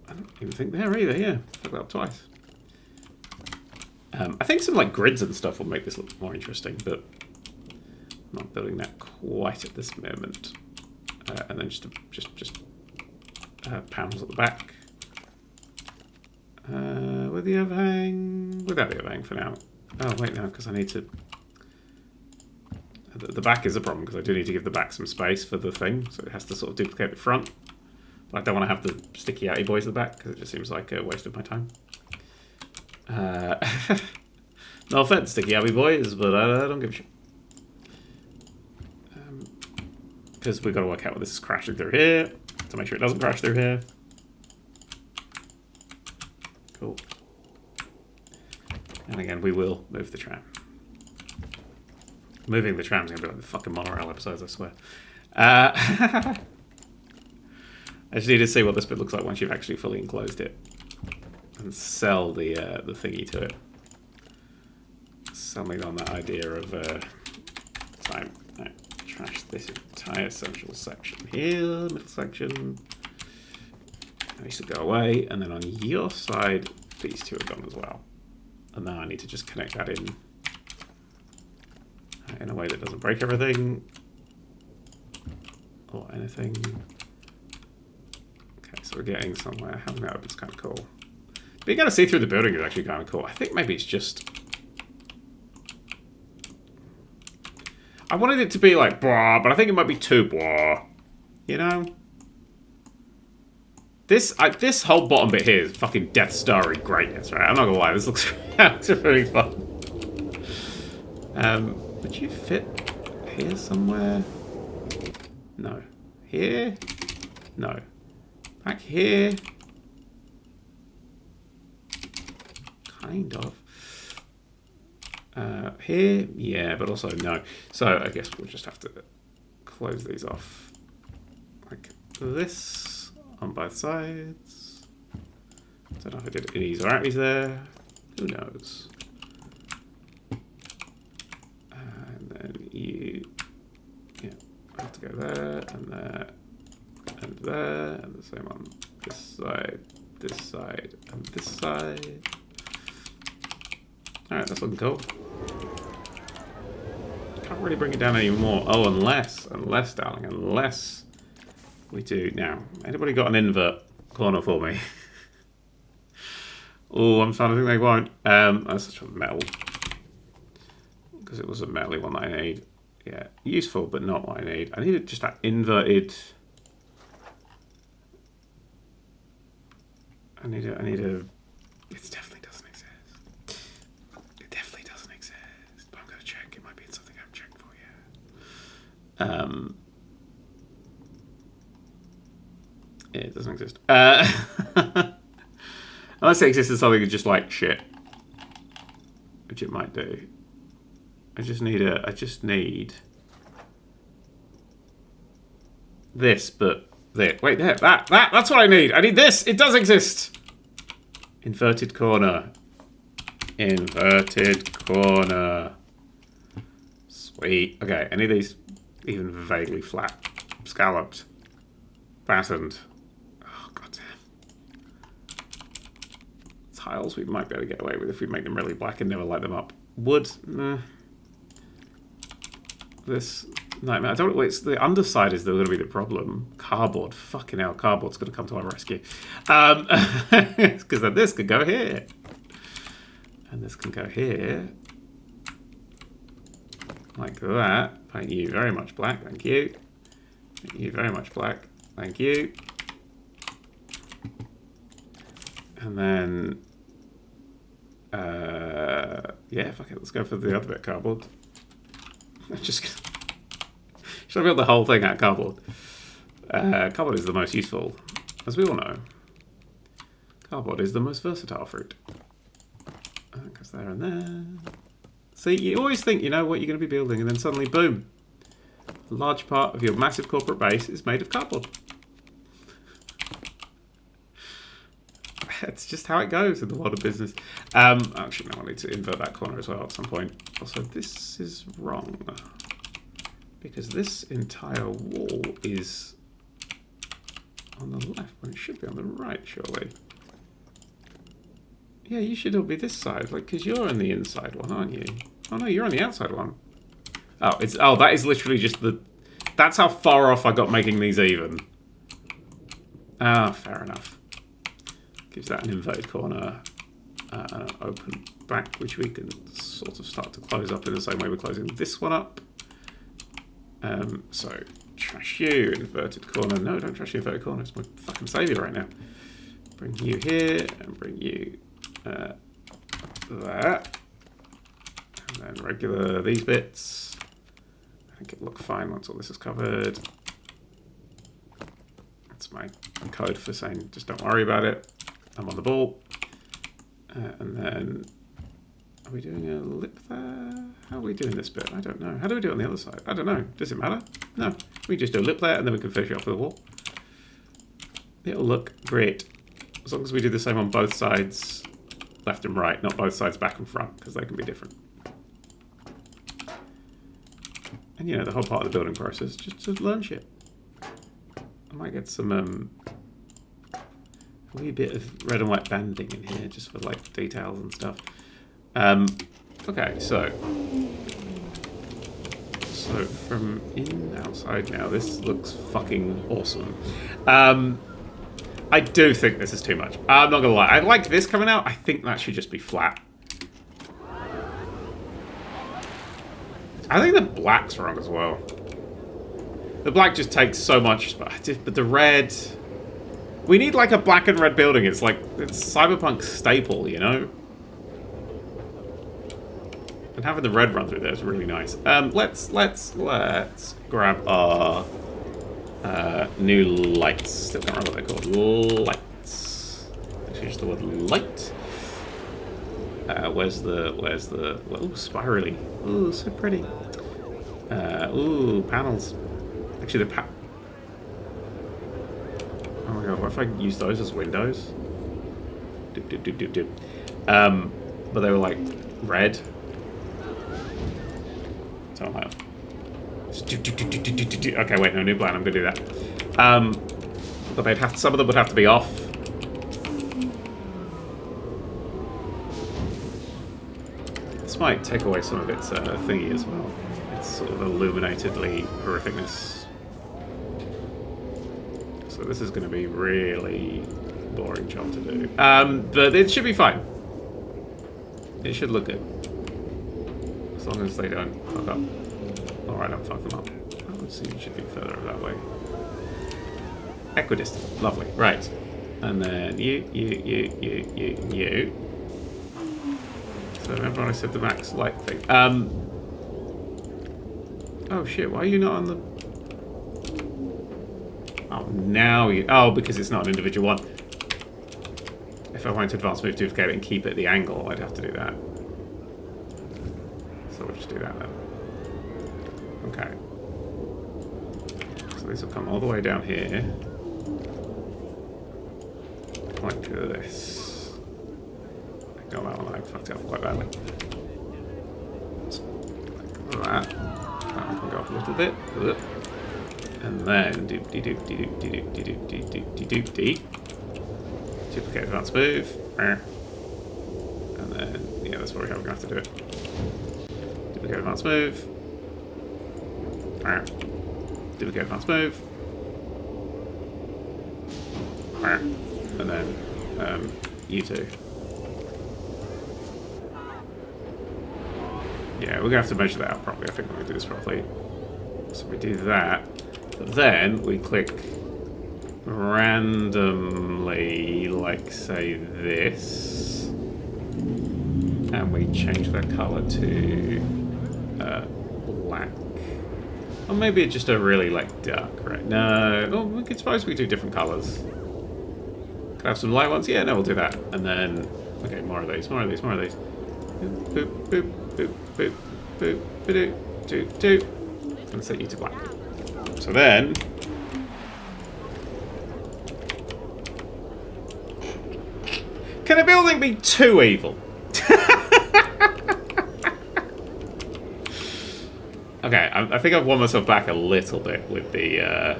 I don't even think there either, yeah. Fuck that up twice. I think some like grids and stuff will make this look more interesting, but I'm not building that quite at this moment. And then just panels at the back. With the overhang, without the overhang for now. Oh wait, no, because I need to. The back is a problem because I do need to give the back some space for the thing, so it has to sort of duplicate the front. But I don't want to have the sticky outy boys at the back because it just seems like a waste of my time. No offense, sticky outy boys, but I don't give a shit. Because we've got to work out what this is crashing through here to make sure it doesn't crash through here. Cool. And again, we will move the tram. Moving the tram is going to be like the fucking monorail episodes, I swear. I just need to see what this bit looks like once you've actually fully enclosed it. And sell the thingy to it. Sell me on that idea of trash this entire central section here, middle section. These should go away, and then on your side, these two are gone as well. And now I need to just connect that in a way that doesn't break everything or anything. Okay, so we're getting somewhere. Having that open is kind of cool. Being able to see through the building is actually kind of cool. I think maybe it's just... I wanted it to be like blah, but I think it might be too blah. You know? This whole bottom bit here is fucking Death Star-y greatness, right? I'm not gonna lie, this looks really fun. Would you fit here somewhere? No. Here? No. Back here? Kind of. Here? Yeah, but also no. So I guess we'll just have to close these off like this on both sides. Don't know if I did innies or outies there. Who knows? And then you, yeah, I have to go there and there and there, and the same on this side, and this side. Alright, that's looking cool. Can't really bring it down anymore. Oh, unless, darling, unless we do. Now, anybody got an invert corner for me? Oh, I'm starting to think they won't. That's just metal. Because it was a metally one that I need. Yeah, useful, but not what I need. I need just that inverted... I need a... It definitely doesn't exist. It definitely doesn't exist. But I'm going to check. It might be something I haven't checked for yet. It doesn't exist. Unless it exists as something that's just like shit. Which it might do. I just need this, but there. Wait, there. That's what I need. I need this. It does exist. Inverted corner. Inverted corner. Sweet. Okay, any of these even vaguely flat, scalloped, patterned. Oh, goddamn. Tiles we might be able to get away with if we make them really black and never light them up. Wood, nah. This nightmare. I don't know. It's the underside is going to be the problem. Cardboard. Fucking hell. Cardboard's going to come to our rescue. Because then this could go here. And this can go here. Like that. Paint you very much black. Thank you. Paint you very much black. Thank you. And then... Yeah, fuck it. Let's go for the other bit of cardboard. Should I build the whole thing out of cardboard? Cardboard is the most useful, as we all know. Cardboard is the most versatile fruit. Goes there and there. See, you always think you know what you're going to be building, and then suddenly, boom. A large part of your massive corporate base is made of cardboard. It's just how it goes in the world of business. Actually, no, I need to invert that corner as well at some point. Also, this is wrong. Because this entire wall is on the left when it should be on the right, surely. Yeah, you should all be this side, like, because you're on the inside one, aren't you? Oh no, you're on the outside one. Oh, that is literally just the... That's how far off I got making these even. Ah, fair enough. Gives that an inverted corner, an open back, which we can sort of start to close up in the same way we're closing this one up. So, trash you, inverted corner. No, don't trash the inverted corner. It's my fucking saviour right now. Bring you here, and bring you there. And then regular these bits. I think it'll look fine once all this is covered. That's my code for saying just don't worry about it. I'm on the ball. And then, are we doing a lip there? How are we doing this bit? I don't know. How do we do it on the other side? I don't know. Does it matter? No. We just do a lip there and then we can finish it off with a wall. It'll look great. As long as we do the same on both sides, left and right, not both sides back and front, because they can be different. And you know, the whole part of the building process, just to learn shit. I might get some, a wee bit of red and white banding in here, just for like details and stuff. Okay, so from in outside now, this looks fucking awesome. I do think this is too much. I'm not gonna lie. I like this coming out. I think that should just be flat. I think the black's wrong as well. The black just takes so much, but the red... We need like a black and red building. It's like, it's CyberPunk staple, you know? And having the red run through there is really nice. Let's grab our new lights. Still can't remember what they're called. Lights. Actually, just the word light. Where's the? Ooh, spirally. Ooh, so pretty. Ooh, panels. Actually, oh my god, what if I use those as windows? But they were like red. So I'm like, okay, wait, no, new plan. I'm gonna do that. But they'd have some of them would have to be off. This might take away some of its thingy as well. It's sort of illuminatedly horrificness. So this is going to be really boring job to do. But it should be fine. It should look good. As long as they don't fuck up. Or I don't fuck them up. Let's see, it should be further that way. Equidistant. Lovely. Right. And then you. So remember when I said the max light thing? Oh shit, why are you not on the... Oh, now you... Oh, because it's not an individual one. If I wanted to advance move duplicate and keep it at the angle, I'd have to do that. So we'll just do that then. Okay. So this will come all the way down here. Point to this. Ignore that one, I fucked it up quite badly. So, like that. That one can go up a little bit. And then doop-de-doop-de-doop-de-doop-de-doop-de-doop-de. Duplicate advance move. And then, yeah, that's probably how we're going to have to do it. Duplicate advance move. Duplicate advance move. And then, you two. Yeah, we're going to have to measure that out properly. I think we're going to do this properly. So we do that. But then we click randomly, like, say, this. And we change that color to black. Or maybe it's just a really, like, dark, right? No, oh, we could suppose we do different colors. Could I have some light ones? Yeah, no, we'll do that. And then, okay, more of these, more of these, more of these. Boop, boop, boop, boop, boop, boop, boop, boop. And set you to black. So then... Can a building be too evil? Okay, I think I've won myself back a little bit with the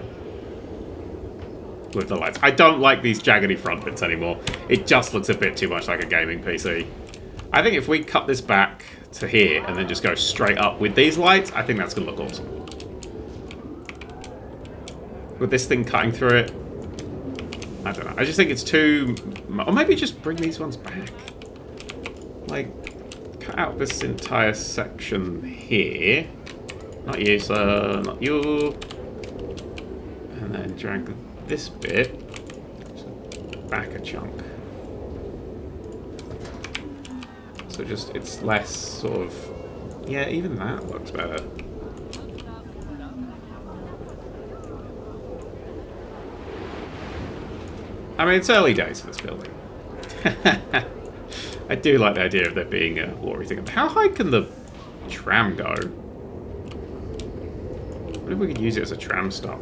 lights. I don't like these jaggedy front bits anymore. It just looks a bit too much like a gaming PC. I think if we cut this back to here and then just go straight up with these lights, I think that's going to look awesome. With this thing cutting through it, I don't know. I just think it's too... Or maybe just bring these ones back. Like, cut out this entire section here. Not you, sir. Not you. And then drag this bit back a chunk. So just, it's less sort of... Yeah, even that looks better. I mean, it's early days for this building. I do like the idea of there being a watery thing. How high can the tram go? What if we could use it as a tram stop?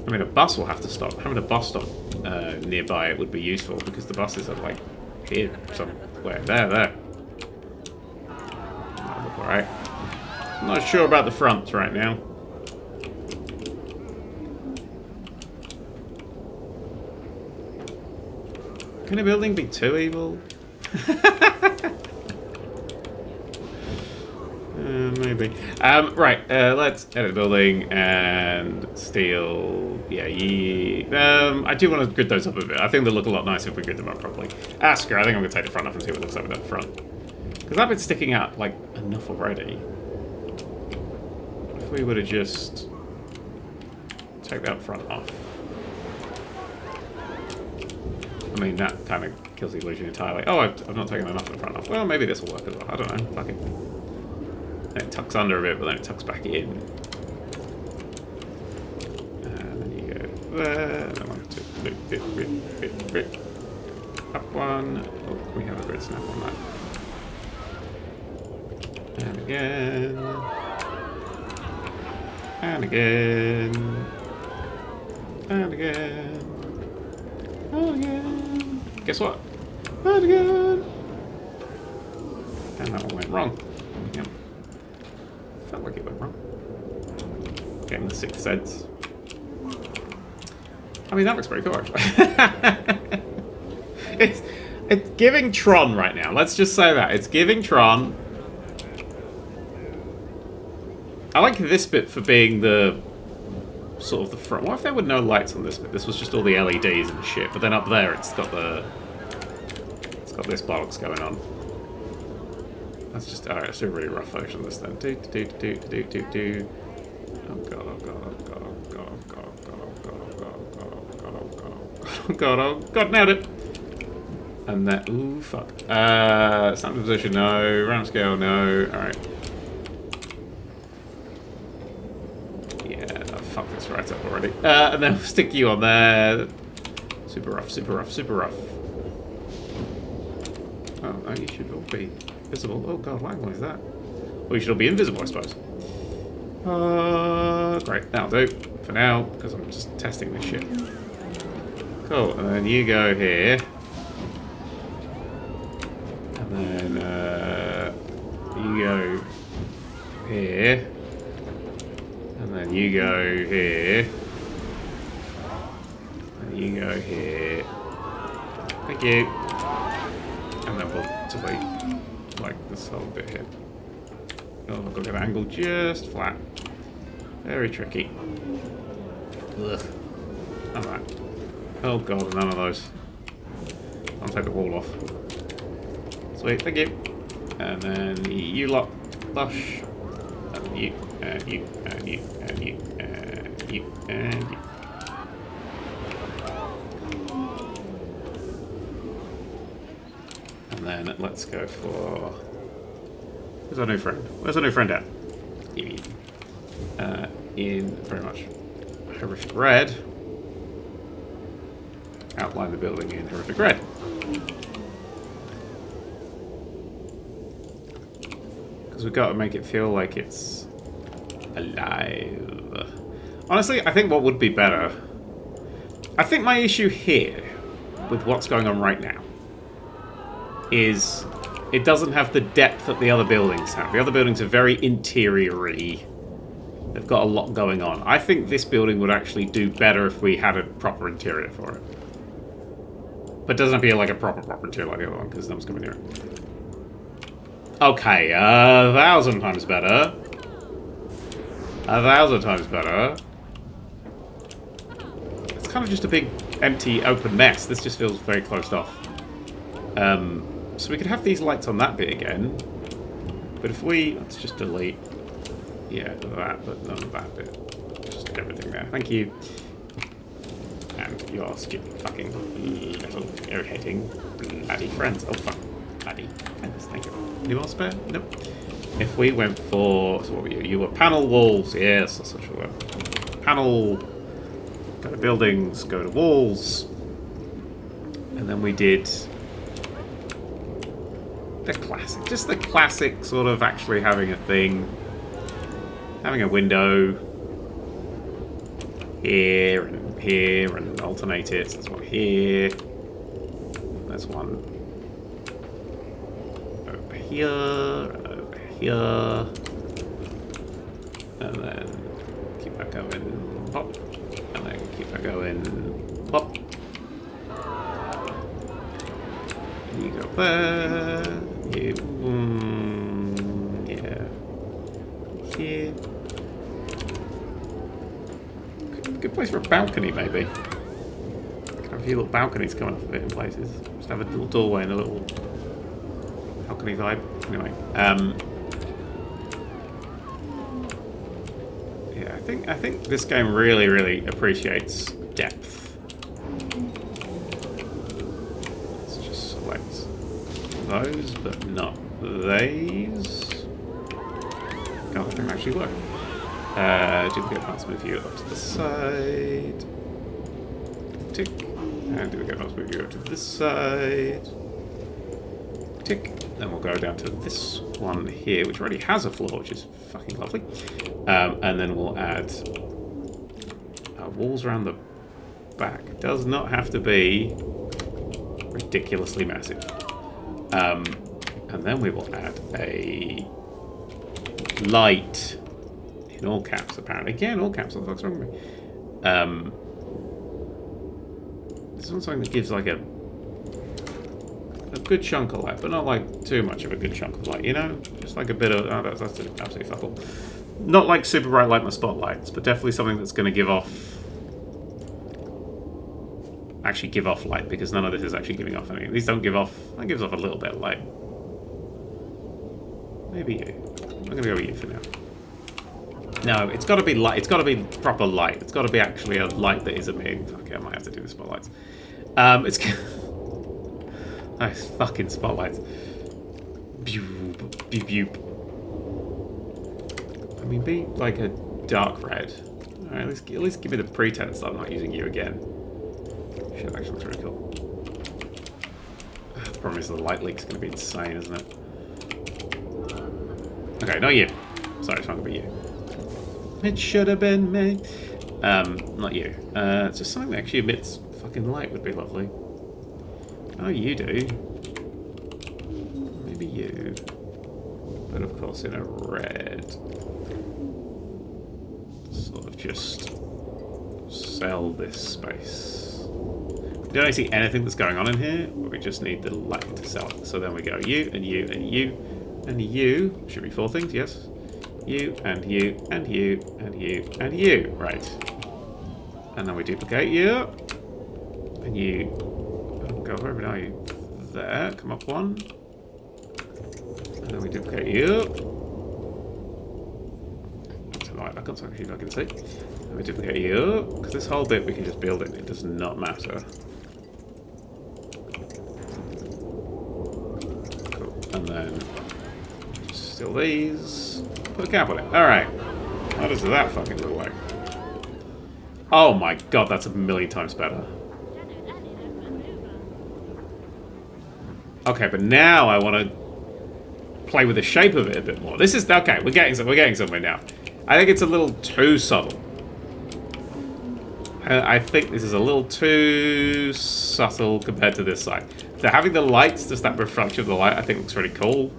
I mean, a bus will have to stop. Having a bus stop nearby it would be useful because the buses are like here somewhere. There. That'll look alright. I'm not sure about the front right now. Can a building be too evil? Maybe. Right, let's edit the building and steal... Yeah, I do want to grid those up a bit. I think they'll look a lot nicer if we grid them up properly. Screw it, I think I'm going to take the front off and see what it looks like with that front. Because that bit's sticking out, like, enough already. If we were to just... take that front off. I mean, that kind of kills the illusion entirely. Oh, I've not taken enough of the front off. Well, maybe this will work as well. I don't know. Fuck it. And it tucks under a bit, but then it tucks back in. And then you go there. And then 1, 2, bit. Up one. Oh, we have a grid snap on that. And again. And again. And again. And again. Guess what? And again. And that one went wrong. Yep. Felt like it went wrong. Getting the 6th sense. I mean, that looks pretty cool, actually. It's giving Tron right now. Let's just say that. It's giving Tron. I like this bit for being the... sort of the front. What if there were no lights on this bit? This was just all the LEDs and shit. But then up there, it's got the... it's got this bollocks going on. Let's just... Alright, let's do a really rough version of this then. Do. Oh god, oh god, oh god, oh god, oh god, oh god, oh god, oh god, oh god, nailed it! And then... Ooh, fuck. Snap position, no. Round scale, no. Alright. Fuck this right up already. And then we'll stick you on there. Super rough, super rough, super rough. Oh, no, you should all be visible. Oh god, what is that? Well, you should all be invisible, I suppose. Great, that'll do. For now, because I'm just testing this shit. Cool, and then you go here. And then, you go here. And then you go here. And you go here. Thank you. And then we'll delete, like, this whole bit here. Oh, I've got to get an angle just flat. Very tricky. Ugh. Alright. Oh god, none of those. I'll take the wall off. Sweet, thank you. And then you lot. Lush. And you. And you, and you, and you, and you, and you. then let's go for... Where's our new friend? Where's our new friend at? In very much horrific red. Outline the building in horrific red. Because we've got to make it feel like it's alive. Honestly, I think what would be better... I think my issue here with what's going on right now is it doesn't have the depth that the other buildings have. The other buildings are very interior-y. They've got a lot going on. I think this building would actually do better if we had a proper interior for it. But it doesn't appear like a proper interior like the other one, because no one's coming near it. Okay, 1,000 times better. 1,000 times better. It's kind of just a big, empty, open mess. This just feels very closed off. So we could have these lights on that bit again. But if we... Let's just delete... Yeah, that, but none of that bit. Just everything there. Thank you. And your stupid fucking little irritating bloody friends. Oh, fuck. Bloody friends. Thank you. Any more spare? Nope. If we went for... So what were you? You were panel walls. Yes, that's what you were. Panel... Go to buildings. Go to walls. And then we did... The classic. Just the classic sort of actually having a thing. Having a window here and alternate it. There's one here. There's one over here and over here. And then keep that going. Pop. And then keep that going. Pop. And you go there. You. Yeah. Here. Good place for a balcony, maybe. Have a few little balconies coming up a bit in places. Just have a little doorway and a little balcony vibe. Anyway, yeah, I think this game really appreciates depth. Let's just select those, but not these. God, that didn't actually work. Duplicate advanced move view up to the side. Tick. And duplicate advanced move view up to this side. Tick. Then we'll go down to this one here, which already has a floor, which is fucking lovely. And then we'll add walls around the back. Does not have to be ridiculously massive. And then we will add a light. In all caps, apparently. Again, all caps. What the fuck's wrong with me? This one's something that gives like a good chunk of light, but not like too much of a good chunk of light, you know? Just like a bit of... Oh, that's absolutely fuck all. Not like super bright like my spotlights, but definitely something that's going to give off... Actually give off light, because none of this is actually giving off anything. These don't give off... That gives off a little bit of light. Maybe you. I'm going to go with you for now. No, it's got to be light. It's got to be proper light. It's got to be actually a light that is emitting. Okay, I might have to do the spotlights. It's nice fucking spotlights. I mean, be like a dark red. All right, at least give me the pretense that I'm not using you again. Shit, actually looks really cool. The problem is the light leak's going to be insane, isn't it? Okay, not you. Sorry, it's not going to be you. It should have been me. Not you. It's just something that actually emits fucking light would be lovely. Oh, you do. Maybe you. But of course in a red. Sort of just sell this space. We don't see anything that's going on in here, but we just need the light to sell it. So then we go you, and you, and you, and you. Should be 4 things, yes. You, and you, and you, and you, and you. Right. And then we duplicate you. And you... Oh god, wherever are you? There. Come up 1. And then we duplicate you. Turn the light back on so actually I can see. And we duplicate you. Because this whole bit we can just build it. It does not matter. And then just steal these. Put a cap on it. Alright. How does that fucking look like? Oh my god, that's a million times better. Okay, but now I want to play with the shape of it a bit more. This is okay. We're getting somewhere now. I think it's a little too subtle. I think this is a little too subtle compared to this side. So having the lights, just that reflection of the light, I think looks really cool.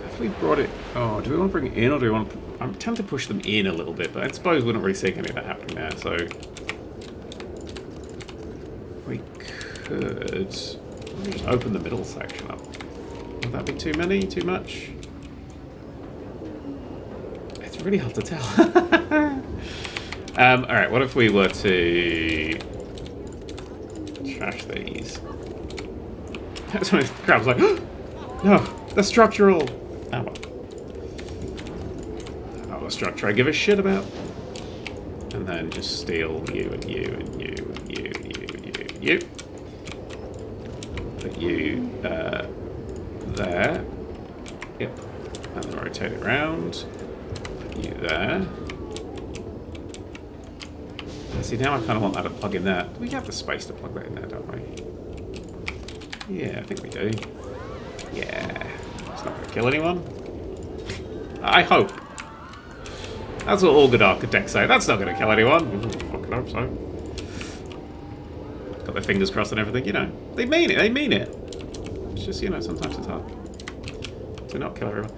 If we brought it... Oh, do we want to bring it in or do we want to... I'm tempted to push them in a little bit, but I suppose we're not really seeing any of that happening there, so... We could... just open the middle section up. Would that be too many? Too much? It's really hard to tell. Alright, what if we were to... trash these? That's when the crowd was like, no, they're structural! Oh well. Not a structure I give a shit about. And then just steal you and you and you and you and you and you and you. Put you there. Yep. And then rotate it around. Put you there. See, now I kind of want that to plug in there. We have the space to plug that in there, don't we? Yeah, I think we do. Yeah. It's not going to kill anyone. I hope. That's what all good architects say. That's not going to kill anyone. Fucking hope so. Got their fingers crossed and everything, you know. They mean it, they mean it. It's just, you know, sometimes it's hard to not kill everyone.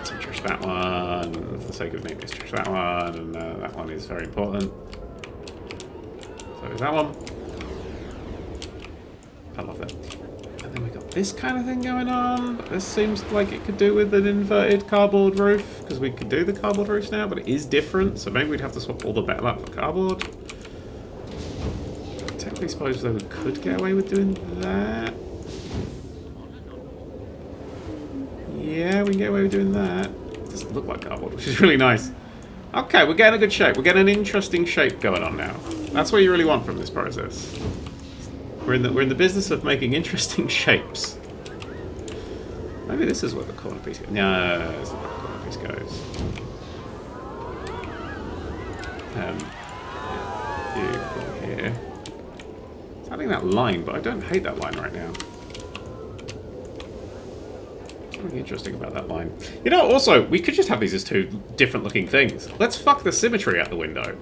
So trash that one. For the sake of maybe let's trash that one. And that one is very important. So is that one. I love that. And then we got this kind of thing going on. This seems like it could do with an inverted cardboard roof, because we could do the cardboard roofs now, but it is different, so maybe we'd have to swap all the metal out for cardboard. I technically suppose though we could get away with doing that. Yeah, we can get away with doing that. It doesn't look like cardboard, which is really nice. Okay, we're getting a good shape. We're getting an interesting shape going on now. That's what you really want from this process. We're in the business of making interesting shapes. Maybe this is where the corner piece goes. No, that's not where the corner piece goes. You go here. It's adding that line, but I don't hate that line right now. Something interesting about that line. You know, also, we could just have these as two different looking things. Let's fuck the symmetry out the window.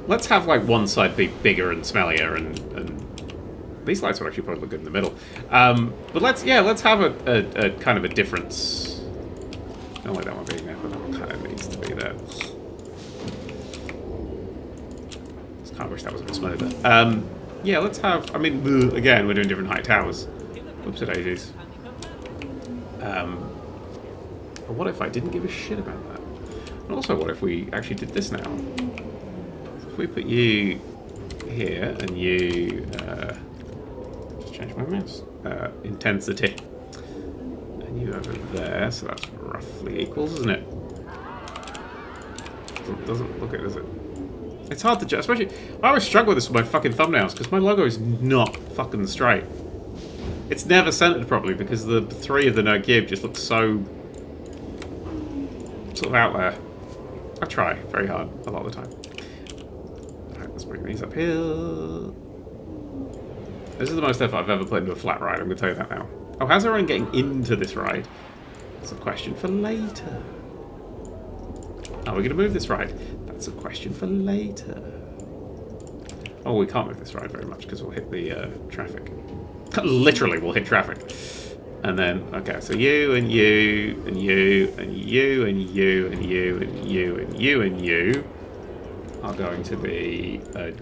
Let's have, like, one side be bigger and smellier, and these lights would actually probably look good in the middle. But let's have a kind of a difference. I don't like that one being there, but that one kind of needs to be there. Just kind of wish that was a bit smoother. Yeah, let's have, I mean, again, we're doing different height towers. Whoops-a-daisies. But what if I didn't give a shit about that? And also, what if we actually did this now? If we put you here and you, just change my mouse, intensity, and you over there, so that's roughly equals, isn't it? Doesn't look it, does it? It's hard to judge, especially, I always struggle with this with my fucking thumbnails, because my logo is not fucking straight. It's never centered properly, because the three of the NerdCubed just look so sort of out there. I try very hard a lot of the time. Let's bring these up here. This is the most effort I've ever put into a flat ride, I'm going to tell you that now. Oh, how's everyone getting into this ride? That's a question for later. Oh, we're going to move this ride. That's a question for later. Oh, we can't move this ride very much because we'll hit the traffic. Literally, we'll hit traffic. And then, okay, so you and you and you and you and you and you and you and you and you are going to be a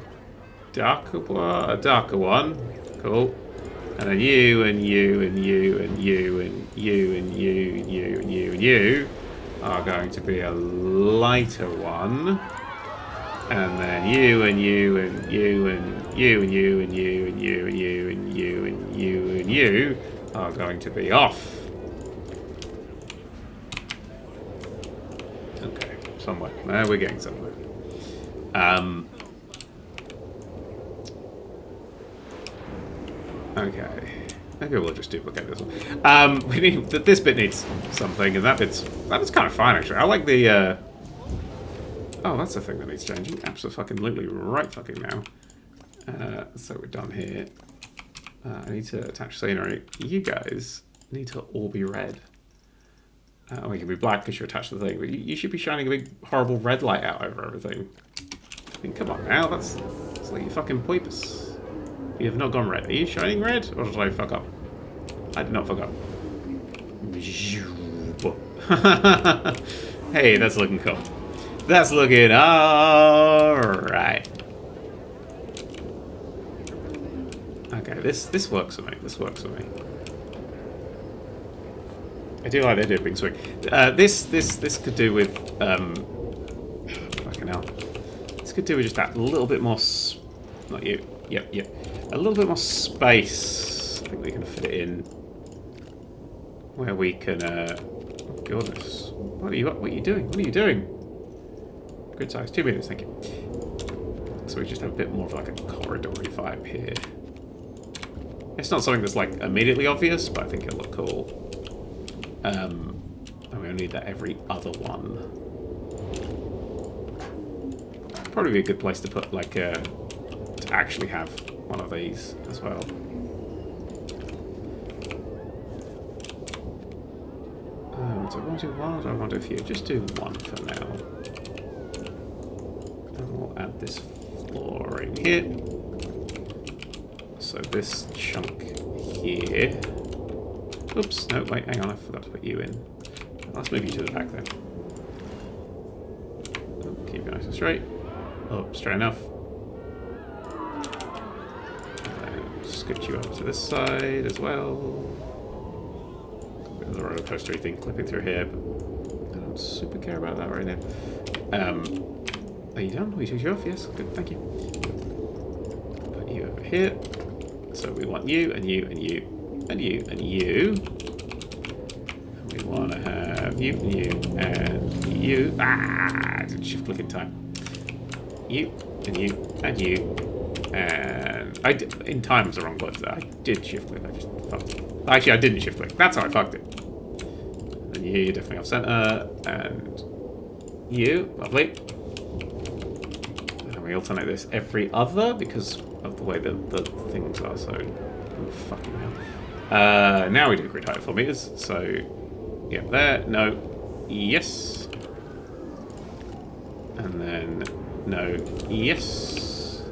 darker one. Cool. And then you and you and you and you and you and you and you and you and you are going to be a lighter one. And then you and you and you and you and you and you and you and you and you and you and you are going to be off. Okay, somewhere. We're getting somewhere. Okay. Maybe we'll just duplicate this one. We need this bit needs something, and that bit's kind of fine actually. I like the. Oh, that's the thing that needs changing. Absolutely right fucking now. So we're done here. I need to attach scenery. You guys need to all be red. We can be black because you're attached to the thing, but you should be shining a big horrible red light out over everything. I mean, come on now, that's like you fucking poipus. You have not gone red. Are you shining red, or did I fuck up? I did not fuck up. Hey, that's looking cool. That's looking alright. Okay, this works for me. This works for me. I do like the idea of big swing. This could do with fucking hell. This could do with just that little bit more. Not you. Yep. A little bit more space. I think we can fit it in where we can. Oh goodness. What are you doing? What are you doing? Good size. 2 meters. Thank you. So we just have a bit more of like a corridory vibe here. It's not something that's like immediately obvious, but I think it'll look cool. And we'll need that every other one. Probably be a good place to put like to actually have one of these as well. Do I want to do one or do I want to do a few? Just do one for now. And we'll add this flooring here. So this chunk here. Oops, no, wait, hang on, I forgot to put you in. Let's move you to the back then. Oh, keep it nice and straight. Oh, straight enough. And scoot you over to this side as well. A bit of the roller coaster thing clipping through here, but I don't super care about that right now. Are you done? We took you off? Yes, good, thank you. Put you over here. So we want you, and you, and you, and you, and you. And we want to have you, and you, and you. I didn't shift click in time. You, and you, and you. And I did, in time was the wrong button. I did shift click, I just fucked it. Actually, I didn't shift click. That's how I fucked it. And you, definitely off center. And you, lovely. And we alternate this every other because of the way that the things are, so oh, fucking hell. Now we do grid height 4 meters, so yeah, there, no, yes. And then no, yes.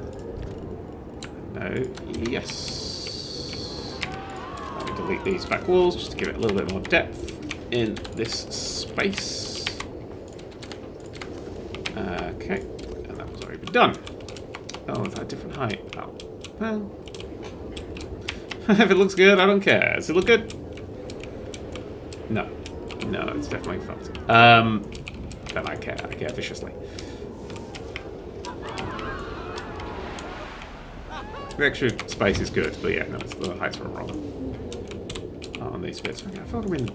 No, yes. Let me delete these back walls just to give it a little bit more depth in this space. Okay, and that was already done. Oh, is that a different height? Oh, well. If it looks good, I don't care. Does it look good? No. No, it's definitely fucked. Then I care. I care viciously. The extra space is good, but yeah, no, it's the heights are wrong. On these bits. I feel like I'm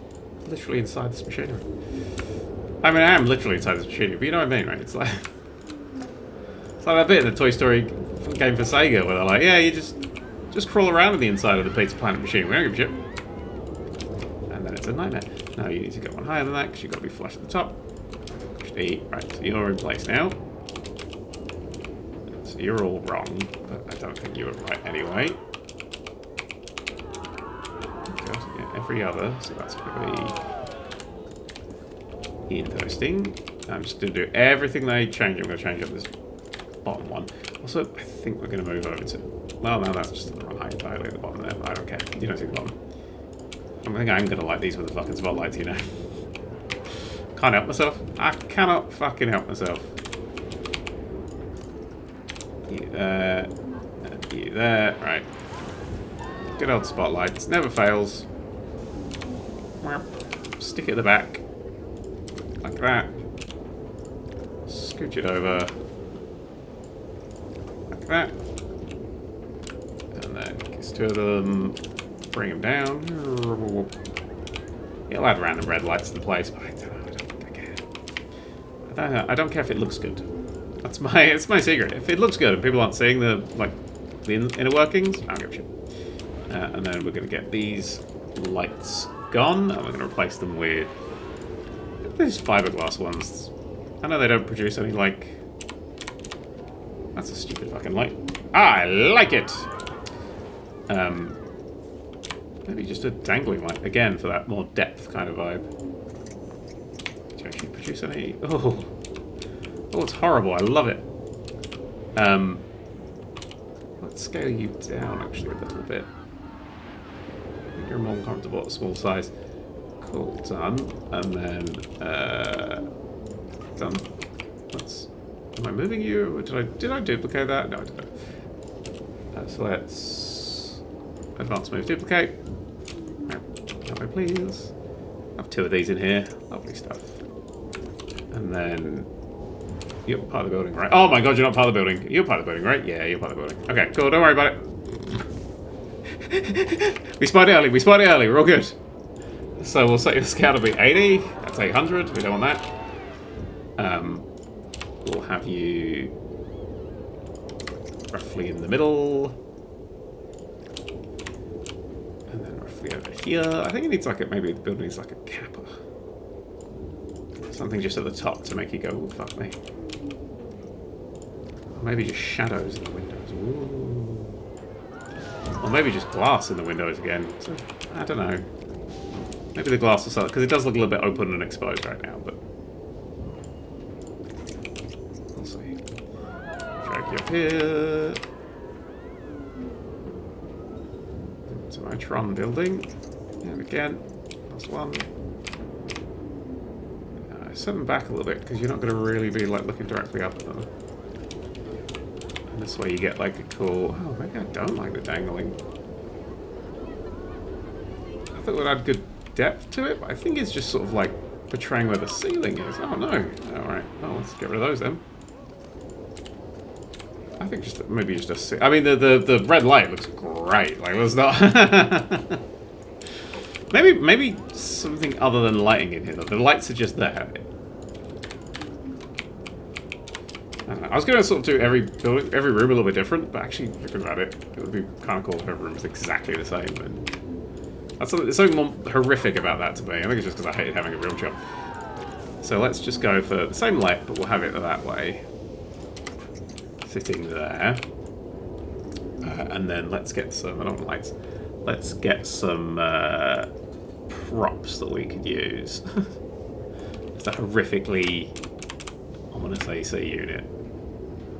literally inside this machinery. I mean, I am literally inside this machinery, but you know what I mean, right? It's like that bit in the Toy Story game for Sega where they're like, yeah, you just crawl around on the inside of the Pizza Planet machine. We don't give a shit. And then it's a nightmare. No, you need to go one higher than that because you've got to be flush at the top. Right, so you're in place now. So you're all wrong, but I don't think you were right anyway. Okay, so yeah, every other, so that's going to be interesting. I'm just going to do everything they change. I'm going to change up this bottom one. Also, I think we're going to move over to... Well, no, that's just the wrong height entirely at the bottom there, but I don't care. You don't see the bottom. I think I'm going to light these with the fucking spotlights, you know. Can't help myself. I cannot fucking help myself. You there. And you there. Right. Good old spotlights. Never fails. Stick it at the back. Like that. Scooch it over. Like that. And then kiss two of them. Bring them down. It'll add random red lights to the place, but I don't think I care. I I don't care if it looks good. It's my secret. If it looks good and people aren't seeing the inner workings, I don't give a shit. And then we're going to get these lights gone, and we're going to replace them with these fiberglass ones. I know they don't produce any, like... That's a stupid fucking light. I like it! Maybe just a dangling light, again, for that more depth kind of vibe. Do you actually produce any... Oh, it's horrible. I love it. Let's scale you down, actually, a little bit. You're more comfortable at a small size. Cool, done. And then, done. Am I moving you? Or did I duplicate that? No, I didn't. So let's advance move duplicate. Can I please? I have 2 of these in here. Lovely stuff. And then you're part of the building, right? Oh my god, you're not part of the building. You're part of the building, right? Yeah, you're part of the building. Okay, cool. Don't worry about it. We spotted it early. We're all good. So we'll set your scale to be 80. That's 800. We don't want that. We'll have you roughly in the middle. And then roughly over here. I think it needs like maybe the building needs like a kappa. Something just at the top to make you go, oh, fuck me. Or maybe just shadows in the windows. Ooh. Or maybe just glass in the windows again. So, I don't know. Maybe the glass will sell it, because it does look a little bit open and exposed right now, but... We'll see. Drag you up here. To my Tron building. And again, last one. Set them back a little bit, because you're not going to really be like looking directly up at them. And this way you get like a cool... Oh, maybe I don't like the dangling. I thought it would add good depth to it, but I think it's just sort of like portraying where the ceiling is. Oh no. Alright, well, let's get rid of those then. I think just maybe just a... I mean, the red light looks great. Like, let's not... Maybe something other than lighting in here, though. The lights are just there. I was going to sort of do every room a little bit different, but actually, thinking about it, it would be kind of cool if every room was exactly the same. And there's something more horrific about that to me. I think it's just because I hated having a real job. So let's just go for the same light, but we'll have it that way. Sitting there. And then let's get some... I don't want lights. Let's get some props that we could use. It's a horrifically ominous AC unit.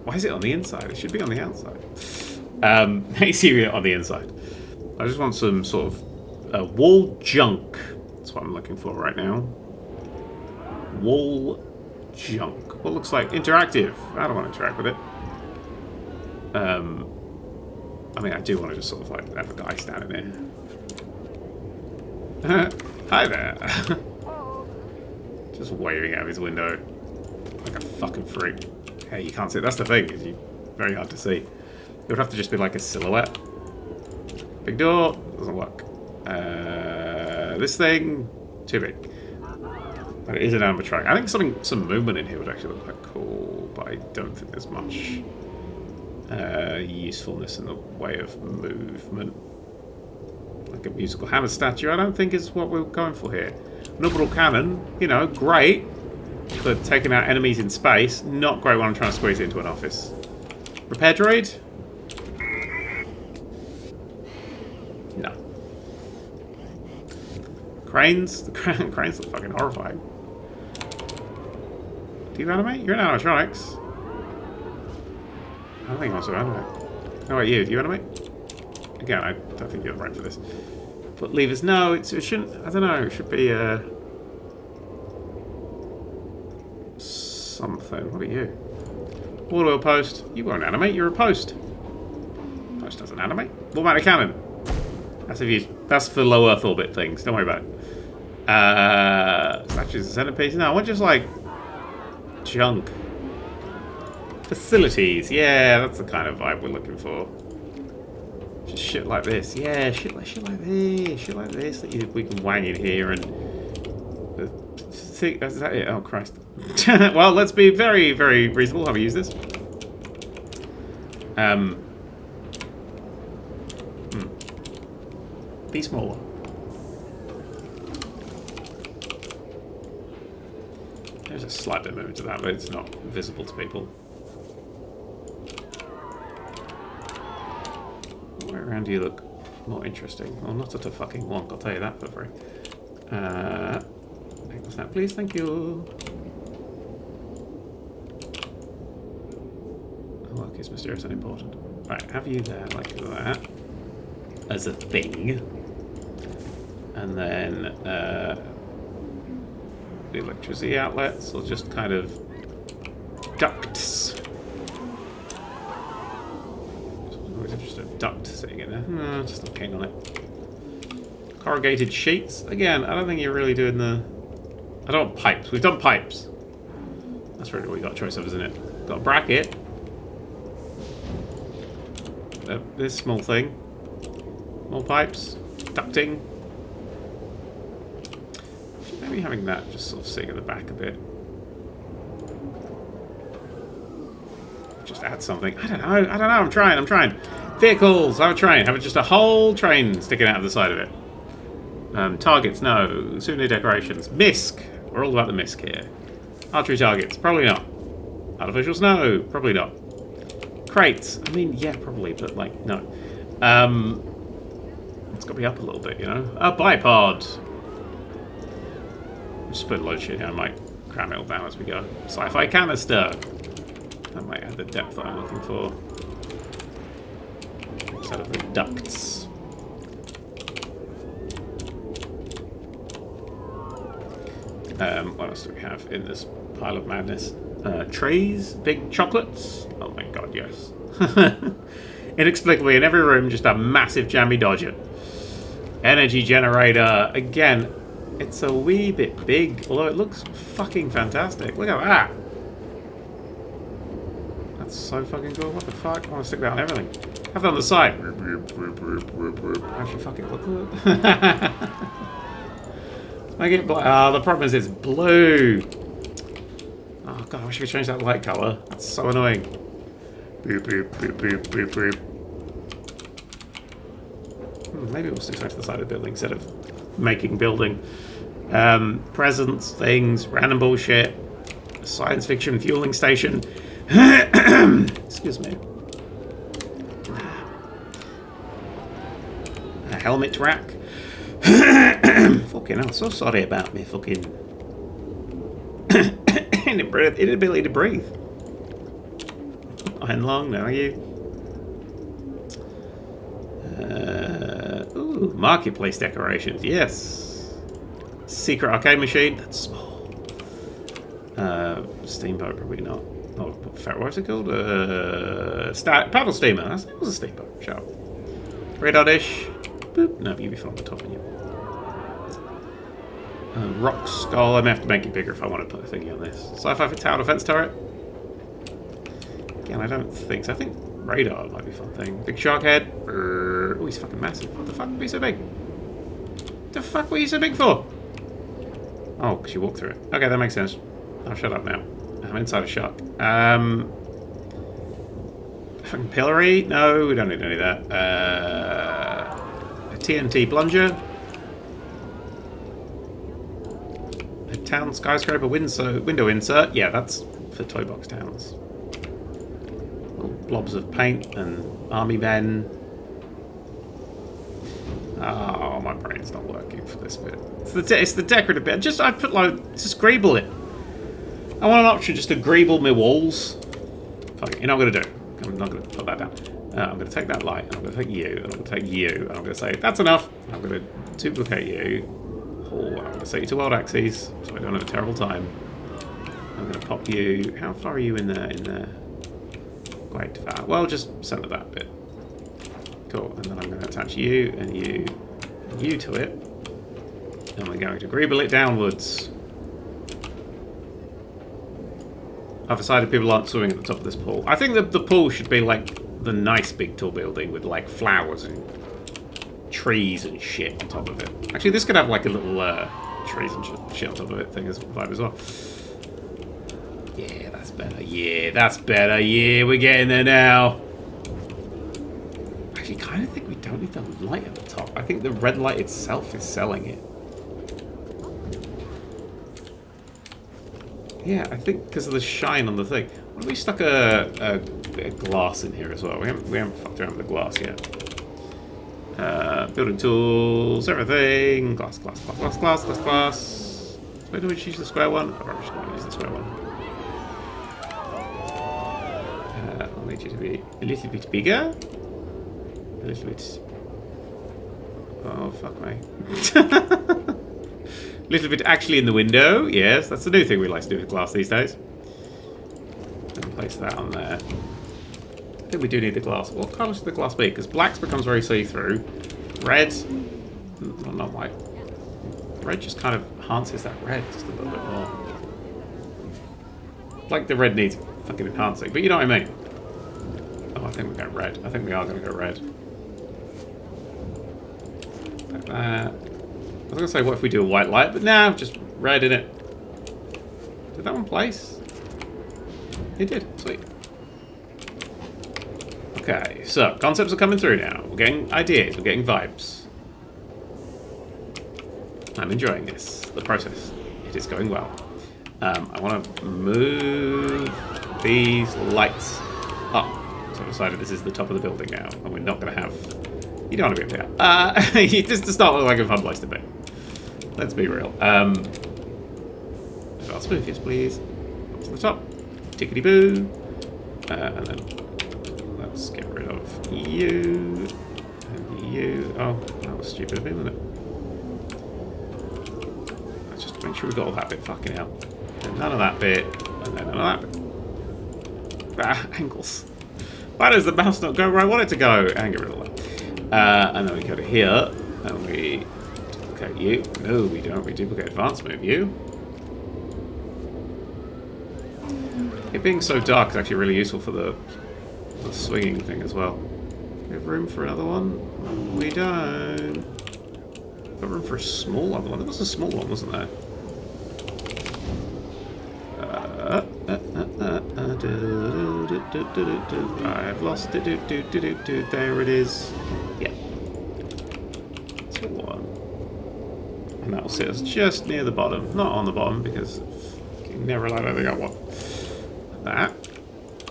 Why is it on the inside? It should be on the outside. AC unit on the inside. I just want some sort of wall junk. That's what I'm looking for right now. Wall junk. What looks like interactive. I don't want to interact with it. I mean, I do want to just sort of like have a guy standing there. Hi there. Just waving out of his window like a fucking freak. Hey, you can't see it. That's the thing. It's very hard to see. It would have to just be like a silhouette. Big door. Doesn't work. This thing. Too big. But it is an animatronic. I think some movement in here would actually look quite cool, but I don't think there's much usefulness in the way of movement. Like a musical hammer statue, I don't think is what we're going for here. An orbital cannon, you know, great for taking out enemies in space. Not great when I'm trying to squeeze it into an office. Repair droid? No. Cranes? The cranes look fucking horrifying. Do you animate? You're in animatronics. I don't think he wants to animate. How about you? Do you animate? Again, I don't think you're right for this. Put levers. No, it shouldn't. I don't know. It should be something. What are you? Water wheel post. You won't animate. You're a post. Post doesn't animate. What about a cannon? That's for low Earth orbit things. Don't worry about it. Statues and centerpiece. No, I want just like junk. Facilities. Yeah, that's the kind of vibe we're looking for. Just shit like this. Yeah, shit like this. Shit like this that we can wang in here and Is that it? Oh, Christ. Well, let's be very, very reasonable how we use this. Be smaller. There's a slight bit of movement to that, but it's not visible to people. Where around do you look more interesting? Well, not at a fucking wonk, I'll tell you that for free. What's that, please? Thank you. Oh, look, it's mysterious and important. Right, have you there like that as a thing. And then the electricity outlets will just kind of ducts. Always just a duct sitting in there. No, just not keen on it. Corrugated sheets. Again, I don't think you're really doing the... I don't want pipes. We've done pipes. That's really what we got a choice of, isn't it? Got a bracket. This small thing. More pipes. Ducting. Maybe having that just sort of sitting at the back a bit. Just add something. I don't know. I'm trying. Vehicles. Have a train. Have just a whole train sticking out of the side of it. Targets. No. Souvenir decorations. MISC. We're all about the MISC here. Archery targets. Probably not. Artificials. No. Probably not. Crates. I mean, yeah, probably, but like, no. It's got to be up a little bit, you know. A bipod. Just put a load of shit here. I might cram it all down as we go. Sci-fi canister. That might add the depth that I'm looking for. Instead of the ducts. What else do we have in this pile of madness? Trees, big chocolates. Oh my god, yes. Inexplicably, in every room, just a massive jammy dodger. Energy generator. Again, it's a wee bit big, although it looks fucking fantastic. Look at that. That's so fucking cool. What the fuck? I want to stick that on everything. Have that on the side. Actually, fuck it. Look at it. Make it black. Oh, the problem is it's blue. Oh god, I wish I could change that light colour. That's so annoying. Boop, boop, boop, boop, boop, boop. Maybe we'll stick that to the side of the building instead of making building. Presents, things, random bullshit. Science fiction fueling station. Excuse me. A helmet rack. Fucking hell, so sorry about me fucking inability to breathe. Iron long, now are you? Ooh, marketplace decorations, yes. Secret arcade machine, that's small. Steamboat, probably not. Oh, what's it called? Paddle steamer, it was a steamboat, sure. Radar dish. Boop. No, you'd be fine on the top of you. Rock skull. I may have to make it bigger if I want to put a thingy on this. Sci-fi tower defense turret. Again, I don't think so. I think radar might be a fun thing. Big shark head. Oh, he's fucking massive. What the fuck were you so big? What the fuck were you so big for? Oh, because you walked through it. Okay, that makes sense. I'll shut up now. I'm inside a shark. Fucking pillory? No, we don't need any of that. A TNT plunger. A town skyscraper window insert. Yeah, that's for toy box towns. Little blobs of paint and army men. Oh, my brain's not working for this bit. It's the decorative bit. I put like, just greeble it. I want an option just to greeble my walls. Fuck it, you know what I'm going to do? I'm not going to put that down. I'm going to take that light, and I'm going to take you, and I'm going to take you, and I'm going to say, that's enough. I'm going to duplicate you. Oh, I'm going to set you to world axes, so I don't have a terrible time. I'm going to pop you. How far are you in there? Quite far. Well, just center that bit. Cool. And then I'm going to attach you and you and you to it. And we're going to greeble it downwards. I've decided people aren't swimming at the top of this pool. I think that the pool should be like the nice big tall building with like flowers and trees and shit on top of it. Actually, this could have like a little trees and shit on top of it thing as vibe as well. Yeah, that's better. Yeah, that's better. Yeah, we're getting there now. Actually, kind of think we don't need the light at the top. I think the red light itself is selling it. Yeah, I think because of the shine on the thing. What if we stuck a glass in here as well? We haven't fucked around with the glass yet. Building tools, everything. Glass. Where do we choose the square one? I'm probably just going to use the square one. I'll need you to be a little bit bigger. A little bit... Oh, fuck me. A little bit actually in the window. Yes, that's the new thing we like to do with glass these days. And place that on there. I think we do need the glass. What colour should the glass be? Because black becomes very see-through. Red... Well, not white. Red just kind of enhances that red just a little bit more. Like the red needs fucking enhancing, but you know what I mean. Oh, I think we're going red. I think we are going to go red. Like that. I was going to say, what if we do a white light? But now, just red in it. Did that one place? It did. Sweet. Okay, so concepts are coming through now. We're getting ideas. We're getting vibes. I'm enjoying this. The process. It is going well. I want to move these lights up. So I've decided this is the top of the building now, and we're not going to have... You don't want to be up here. It just does not look like a fun place to be. Let's be real. Let's move, yes, please. Up to the top. Tickety-boo. And then let's get rid of you. And you. Oh, that was stupid of me, wasn't it? Let's just make sure we got all that bit fucking out. And none of that bit. And then none of that bit. Ah, angles. Why does the mouse not go where I want it to go? And get rid of that. And then we go to here. And we duplicate you. No, we don't. We duplicate advanced move you. It being so dark is actually really useful for the swinging thing as well. We have room for another one? We don't. We've got room for a small other one. There was a small one, wasn't there? I've lost it. There it is. Yeah. Small one. And that'll sit us just near the bottom. Not on the bottom because you never allow anything I want. That,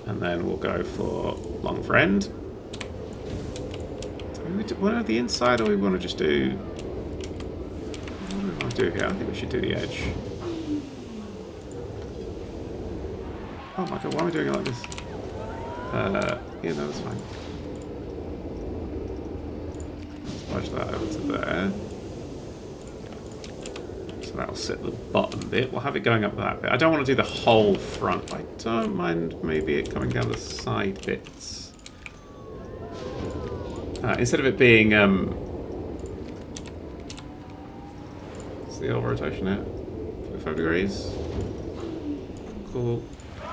and then we'll go for long friend. Do we want the inside, or we want to just do? What do we want to do here? I think we should do the edge. Oh my god, why am I doing it like this? Yeah, no, that's fine. Let's push that over to there. That'll sit the bottom bit. We'll have it going up that bit. I don't want to do the whole front. I don't mind maybe it coming down the side bits. Instead of it being... what's the old rotation at? 45 degrees. Cool.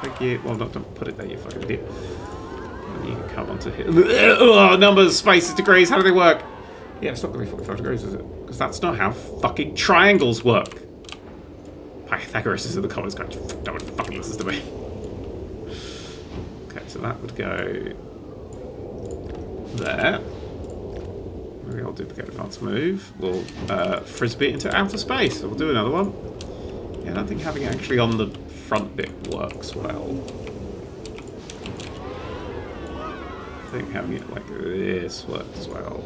Thank you. Well, don't put it there, you fucking idiot. And you can come onto here. Oh, numbers, spaces, degrees. How do they work? Yeah, it's not going to be 45 degrees, is it? Because that's not how fucking triangles work. Pythagoras is in the comments going, no one fucking listens to me. Okay, so that would go there. Maybe I'll duplicate advanced move. We'll frisbee it into outer space. So we'll do another one. Yeah, I don't think having it actually on the front bit works well. I think having it like this works well.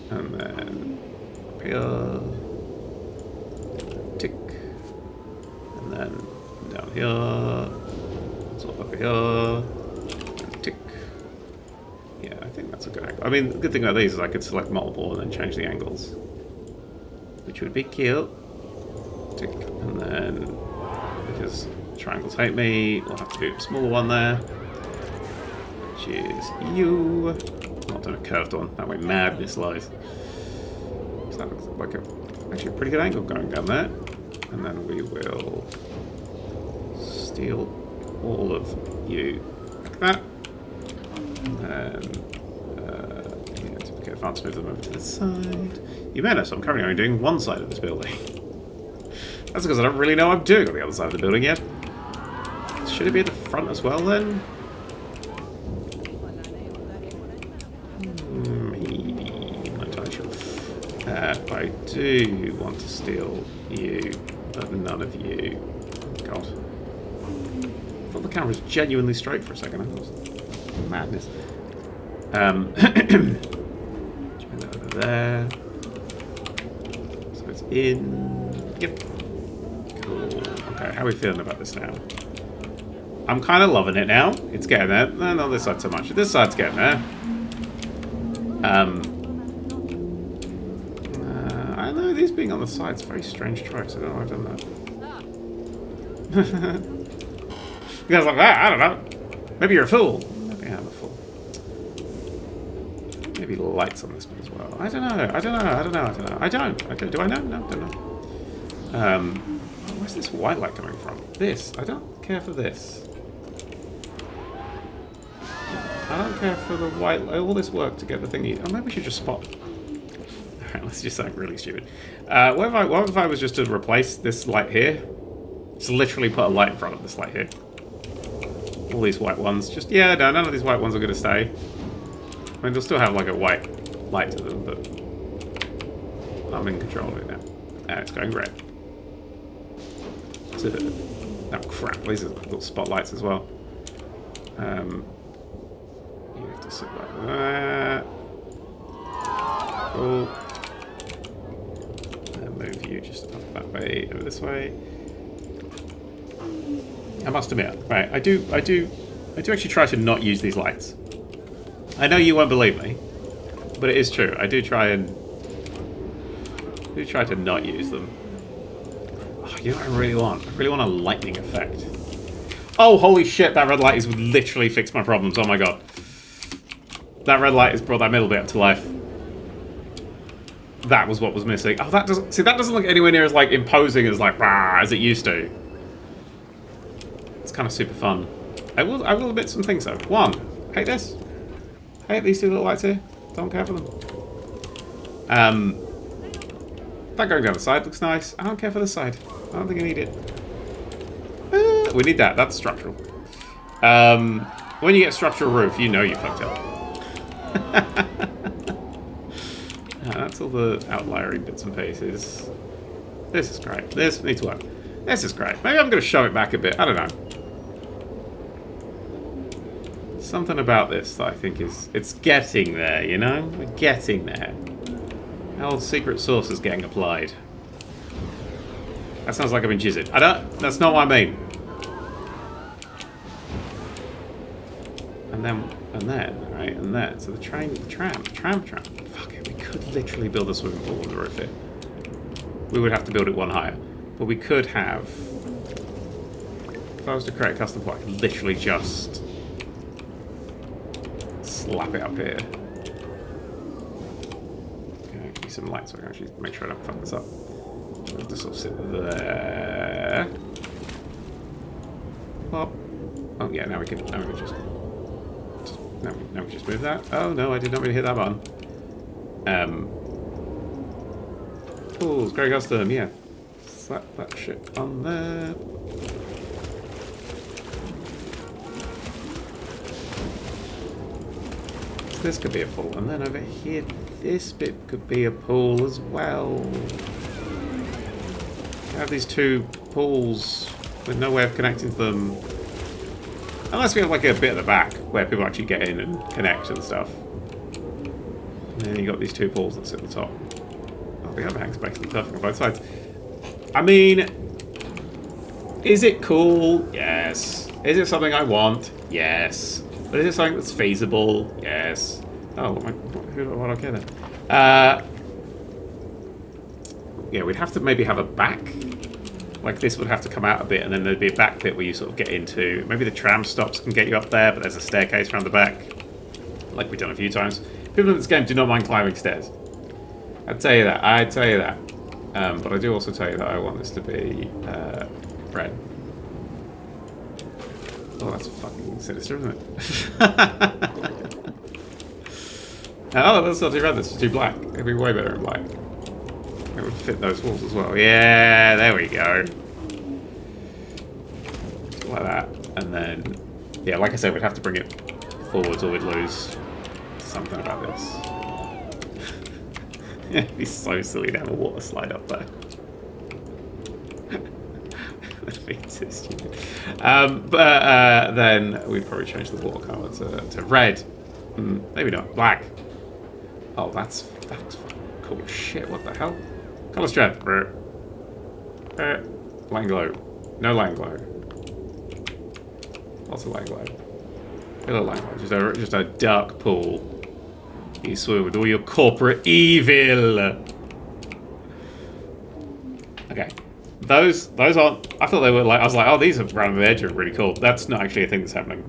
And then up here, tick, and then down here, so over here, and tick. Yeah, I think that's a good angle. I mean, the good thing about these is I could select multiple and then change the angles, which would be cute. Tick, and then, because triangles hate me, we'll have to do a smaller one there, which is you. Not doing a curved one, that way madness lies. So that looks like actually a pretty good angle going down there. And then we will steal all of you like that. And yeah, duplicate advance move them over to the side. You may notice I'm currently only doing one side of this building. That's because I don't really know what I'm doing on the other side of the building yet. Should it be at the front as well then? Maybe. I'm not entirely sure. But I do want to steal you, but none of you. God. I thought the camera was genuinely straight for a second. I thought it was madness. Turn that over there. So it's in. Yep. Cool. Okay, how are we feeling about this now? I'm kind of loving it now. It's getting there. No, not this side so much. This side's getting there. I know these being on the side's a very strange choice. I don't know why I've done that. You guys are like, I don't know. Maybe you're a fool. Maybe I'm a fool. Maybe lights on this one as well. I don't know. I don't. Do I know? No, don't know. Where's this white light coming from? This. I don't care for this. I don't care for the white light. All this work to get the thingy. Oh, maybe we should just spot. Alright, let's just sound really stupid. What if I was just to replace this light here? Just literally put a light in front of this light here. All these white ones. Just, yeah, no, none of these white ones are going to stay. I mean, they'll still have like a white light to them, but I'm in control of it now. And it's going red. Oh crap, these are little spotlights as well. You have to sit like that. Cool. And move you just up that way, over this way. I must admit, right, I do actually try to not use these lights. I know you won't believe me, but it is true. I do try to not use them. Oh, you know what I really want? I really want a lightning effect. Oh, holy shit, that red light has literally fixed my problems. Oh my god. That red light has brought that middle bit up to life. That was what was missing. Oh, that doesn't look anywhere near as like imposing as like rah, as it used to. It's kind of super fun. I will admit some things though. One, hate this. Hate these two little lights here. Don't care for them. That going down the side looks nice. I don't care for this side. I don't think I need it. We need that. That's structural. When you get a structural roof, you know you fucked up. That's all the outliery bits and pieces. This is great. This needs work. This is great. Maybe I'm going to shove it back a bit. I don't know. Something about this that I think it's getting there, you know? We're getting there. Our secret sauce is getting applied. That sounds like I've been jizzed. That's not what I mean. And then, right? And then. So the tram. Fuck it, we could literally build a swimming pool on the roof here. We would have to build it one higher. But we could have... If I was to create a custom pool, I could literally just... slap it up here. Okay, give me some light so I can actually make sure I don't fuck this up. I'll have to sort of sit there. Well, oh yeah, now we can just move that. Oh no, I did not really hit that button. Pools, Grey Custom, yeah. Slap that shit on there. This could be a pool, and then over here, this bit could be a pool as well. I have these two pools with no way of connecting them. Unless we have like a bit at the back where people actually get in and connect and stuff. And then you got these two pools that sit at the top. Oh, the overhang's basically perfect on both sides. I mean, is it cool? Yes. Is it something I want? Yes. But is it something that's feasible? Yes. Oh, what okay then? Yeah, we'd have to maybe have a back. Like this would have to come out a bit, and then there'd be a back bit where you sort of get into. Maybe the tram stops can get you up there, but there's a staircase around the back, like we've done a few times. People in this game do not mind climbing stairs. I'd tell you that. But I do also tell you that I want this to be red. Oh, that's fucking sinister, isn't it? Oh, that's not too red. This is too black. It'd be way better in black. It would fit those walls as well. Yeah, there we go. Like that. And then, yeah, like I said, we'd have to bring it forwards or we'd lose something about this. It'd be so silly to have a water slide up there. That'd be so stupid. But then we'd probably change the water colour to red. Maybe not. Black. Oh, that's cool shit. What the hell? Colour strength. Line glow. No line glow. Lots of line glow. A little line glow. Just a dark pool. You swim with all your corporate evil. Okay. Those aren't... I thought they were like... I was like, oh, these are around the edge are really cool. That's not actually a thing that's happening.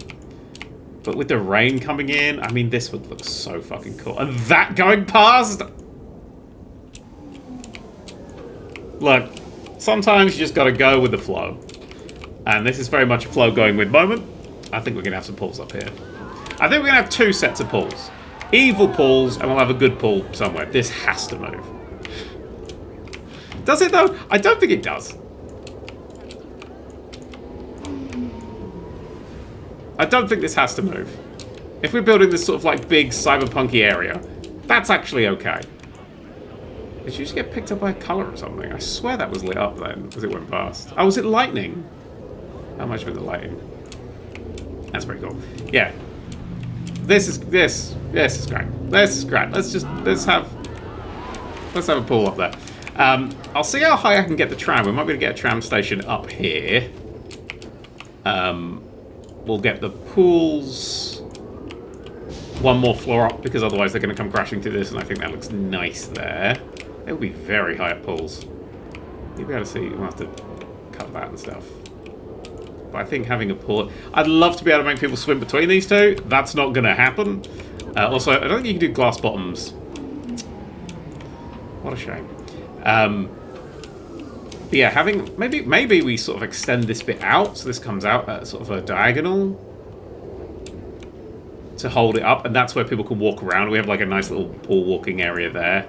But with the rain coming in, I mean, this would look so fucking cool. And that going past... Look, sometimes you just gotta go with the flow. And this is very much a flow going with moment. I think we're gonna have some pools up here. I think we're gonna have two sets of pools. Evil pools, and we'll have a good pool somewhere. This has to move. Does it though? I don't think it does. I don't think this has to move. If we're building this sort of like big cyberpunky area, that's actually okay. Did you just get picked up by a colour or something? I swear that was lit up then as it went past. Oh, was it lightning? How much was the lighting? That's pretty cool. Yeah. This is great. This is great. Let's have a pool up there. I'll see how high I can get the tram. We might be able to get a tram station up here. We'll get the pools one more floor up because otherwise they're going to come crashing to this, and I think that looks nice there. It will be very high up pools. You'll be able to see. We'll have to cut that and stuff. But I think having a pool... I'd love to be able to make people swim between these two. That's not going to happen. Also, I don't think you can do glass bottoms. What a shame. But yeah, having... Maybe we sort of extend this bit out, so this comes out at sort of a diagonal to hold it up, and that's where people can walk around. We have like a nice little pool walking area there.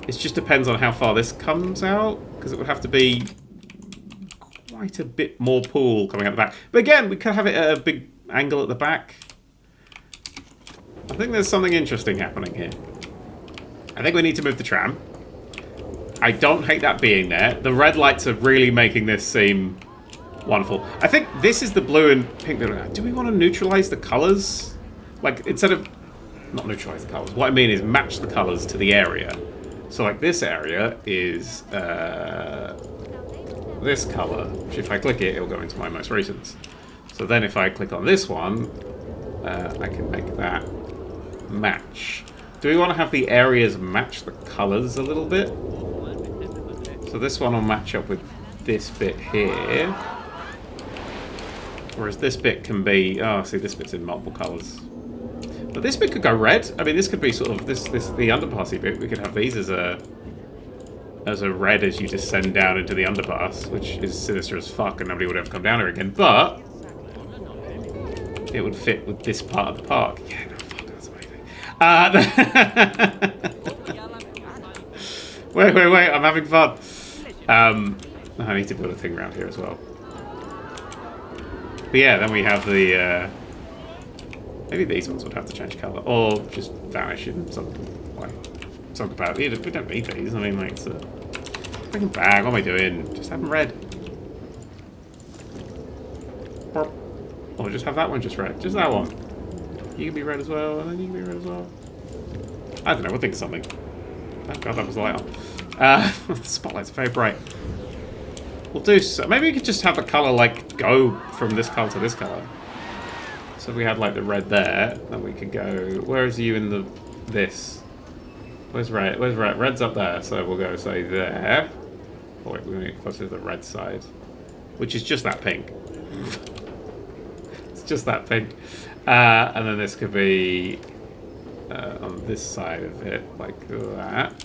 It just depends on how far this comes out, because it would have to be quite a bit more pool coming out the back. But again, we could have it at a big angle at the back. I think there's something interesting happening here. I think we need to move the tram. I don't hate that being there. The red lights are really making this seem wonderful. I think this is the blue and pink. Do we want to neutralize the colors? Like, instead of... Not neutralize the colors. What I mean is match the colors to the area. So, like, this area is this color, which if I click it, it'll go into my most recents. So then if I click on this one, I can make that match. Do we want to have the areas match the colors a little bit? So this one will match up with this bit here. Whereas this bit can be... Oh, see, this bit's in multiple colors. But this bit could go red. I mean, this could be sort of... the underpassy bit. We could have these as a red as you descend down into the underpass, which is sinister as fuck and nobody would ever come down here again. But it would fit with this part of the park. Yeah, no, fuck, that's amazing. Wait, I'm having fun. I need to build a thing around here as well. But yeah, then we have the... maybe these ones would have to change colour, or just vanish in some way. Talk about it. We don't need these. I mean, like, it's a freaking bag. What am I doing? Just have them red. Or just have that one just red. Just that one. You can be red as well, and then you can be red as well. I don't know. We'll think of something. Oh god, that was the light on. The spotlight's very bright. We'll do so. Maybe we could just have the colour, like, go from this colour to this colour. So if we had, like, the red there, then we could go... Where is you in the... this? Where's red? Where's red? Red's up there, so we'll go, say, there. Oh, wait, we're going to get closer to the red side. Which is just that pink. It's just that pink. And then this could be... on this side of it, like that.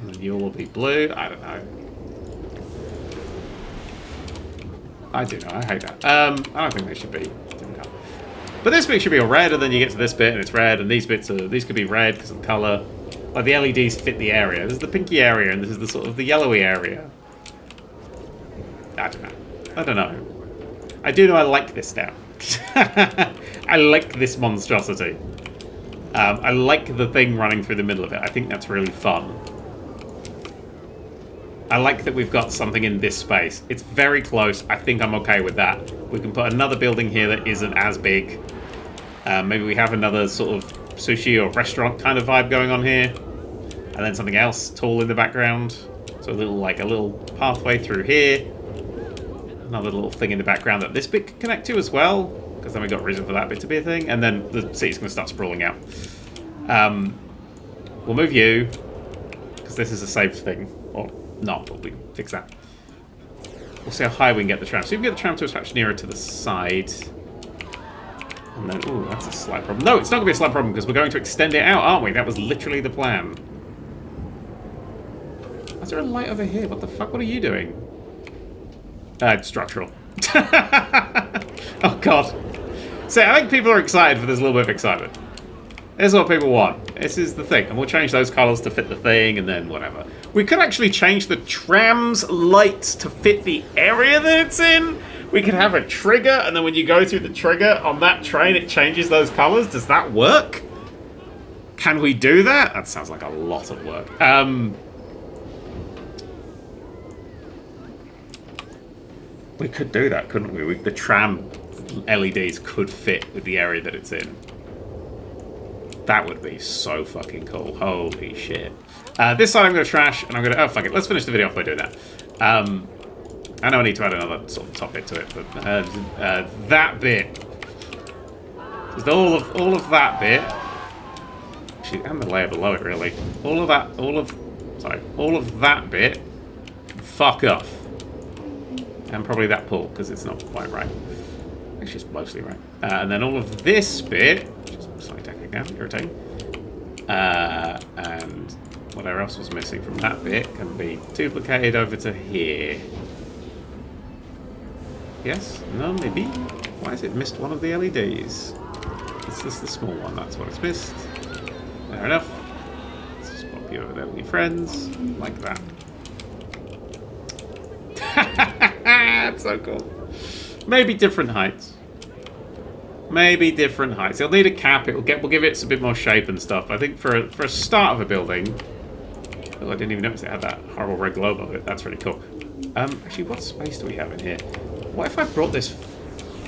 And then you will be blue. I don't know. I do know. I hate that. I don't think they should be. But this bit should be all red, and then you get to this bit and it's red, and these could be red because of the colour. Like the LEDs fit the area. This is the pinky area, and this is the sort of the yellowy area. I don't know. I do know I like this now. I like this monstrosity. I like the thing running through the middle of it. I think that's really fun. I like that we've got something in this space. It's very close. I think I'm okay with that. We can put another building here that isn't as big. Maybe we have another sort of sushi or restaurant kind of vibe going on here. And then something else tall in the background. So a little pathway through here. Another little thing in the background that this bit can connect to as well. Because then we got reason for that bit to be a thing. And then the city's going to start sprawling out. We'll move you. Because this is a saved thing. Or not, but we can fix that. We'll see how high we can get the tram. So we can get the tram to attach nearer to the side. And then, ooh, that's a slight problem. No, it's not going to be a slight problem because we're going to extend it out, aren't we? That was literally the plan. Is there a light over here? What the fuck? What are you doing? Structural. Oh, God. So I think people are excited for this little bit of excitement. This is what people want. This is the thing. And we'll change those colours to fit the thing and then whatever. We could actually change the tram's lights to fit the area that it's in. We could have a trigger, and then when you go through the trigger on that train, it changes those colours. Does that work? Can we do that? That sounds like a lot of work. We could do that, couldn't we? The tram LEDs could fit with the area that it's in. That would be so fucking cool. Holy shit. This side I'm going to trash, and I'm going to... Oh, fuck it. Let's finish the video off by doing that. I know I need to add another sort of top bit to it, but that bit... Just all of that bit... Actually, and the layer below it, really. All of that bit... Fuck off. And probably that pull, because it's not quite right. Actually, it's mostly right. And then all of this bit... Just slightly tacking down, irritating. And whatever else was missing from that bit can be duplicated over to here. Yes? No? Maybe? Why has it missed one of the LEDs? Is this the small one? That's what it's missed. Fair enough. Let's just pop you over there with your friends. Like that. That's so cool. Maybe different heights. Maybe different heights. It'll need a cap. We'll give it a bit more shape and stuff. I think for a start of a building... Oh, I didn't even notice it had that horrible red globe of it. That's really cool. Actually, what space do we have in here? What if I brought this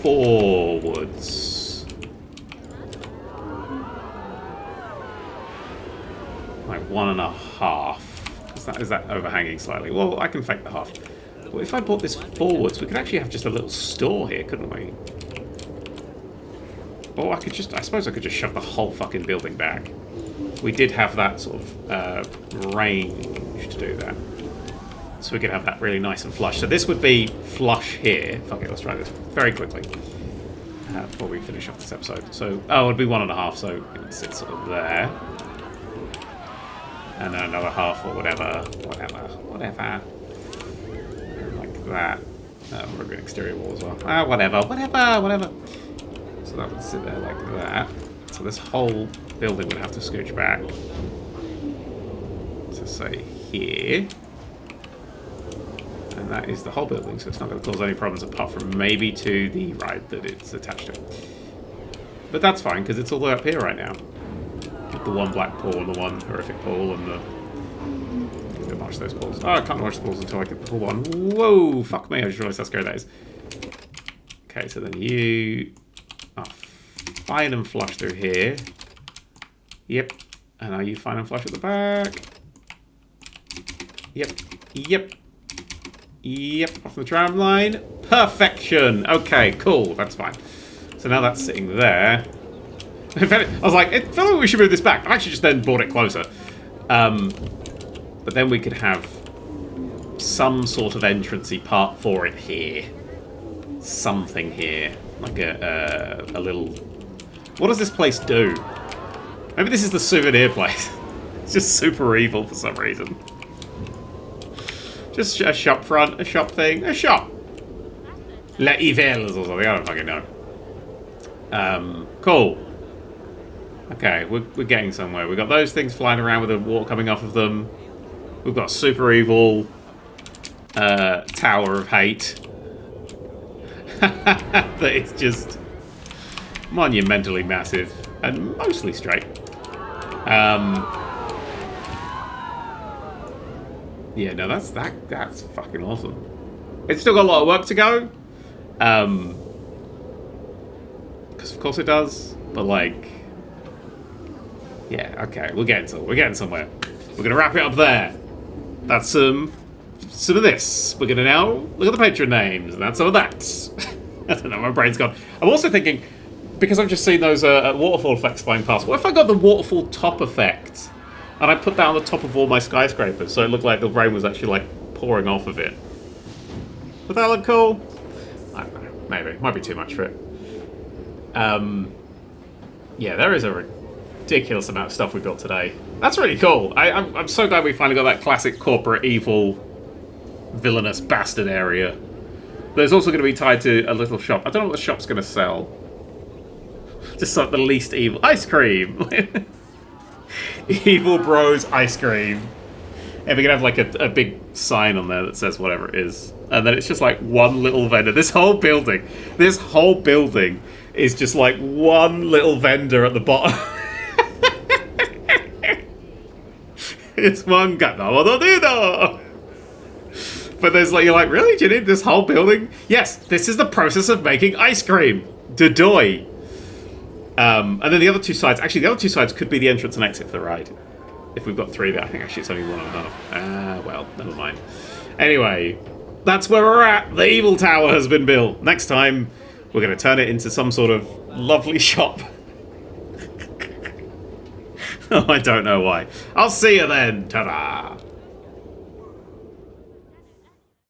forwards? Like 1.5. Is that overhanging slightly? Well, I can fake the half. But if I brought this forwards, we could actually have just a little store here, couldn't we? Or I suppose I could just shove the whole fucking building back. We did have that sort of range to do that. So we could have that really nice and flush. So this would be flush here. Fuck it, let's try this very quickly. Before we finish off this episode. So, it would be 1.5, so it would sit sort of there. And then another half or whatever. Like that. We're going exterior wall as well. Whatever. So that would sit there like that. So this whole building would have to scooch back to say here. And that is the whole building, so it's not going to cause any problems apart from maybe to the right that it's attached to. But that's fine, because it's all the way up here right now. With the one black pool and the one horrific pool and the... I'm going to launch those pools. Oh, I can't launch the pools until I can pull one. Whoa, fuck me, I just realised how scary that is. Okay, so then you... are fine and flush through here. Yep. And are you fine and flush at the back? Yep. Off the tram line. Perfection. Okay, cool. That's fine. So now that's sitting there. In fact, I was like, it felt like we should move this back. I actually just then brought it closer. But then we could have some sort of entrancey part for it here. Something here. Like a little... What does this place do? Maybe this is the souvenir place. It's just super evil for some reason. Just a shop front, a shop thing, a shop. La Evils or something, I don't fucking know. Cool. Okay, we're getting somewhere. We've got those things flying around with the water coming off of them. We've got super evil Tower of Hate. That is just monumentally massive and mostly straight. Yeah, no, that's fucking awesome. It's still got a lot of work to go. Because of course it does. But like, yeah, okay, we're getting somewhere. We're gonna wrap it up there. That's some of this. We're gonna now look at the patron names, and that's some of that. I don't know, my brain's gone. I'm also thinking, because I've just seen those waterfall effects flying past, what if I got the waterfall top effect, and I put that on the top of all my skyscrapers, so it looked like the rain was actually like pouring off of it? Would that look cool? I don't know, maybe. Might be too much for it. Yeah, there is a ridiculous amount of stuff we built today. That's really cool. I'm so glad we finally got that classic corporate evil, villainous bastard area. There's also going to be tied to a little shop. I don't know what the shop's going to sell. Just like the least evil. Ice cream! Evil Bros ice cream. And we're going to have like a big sign on there that says whatever it is. And then it's just like one little vendor. This whole building is just like one little vendor at the bottom. It's one gatto. But there's like, you're like, really? Do you need this whole building? Yes, this is the process of making ice cream. Dodoy. And then the other two sides, actually the other two sides could be the entrance and exit for the ride. If we've got three there. I think actually it's only one and a half. Well, never mind. Anyway, that's where we're at. The evil tower has been built. Next time, we're going to turn it into some sort of lovely shop. Oh, I don't know why. I'll see you then. Ta-da!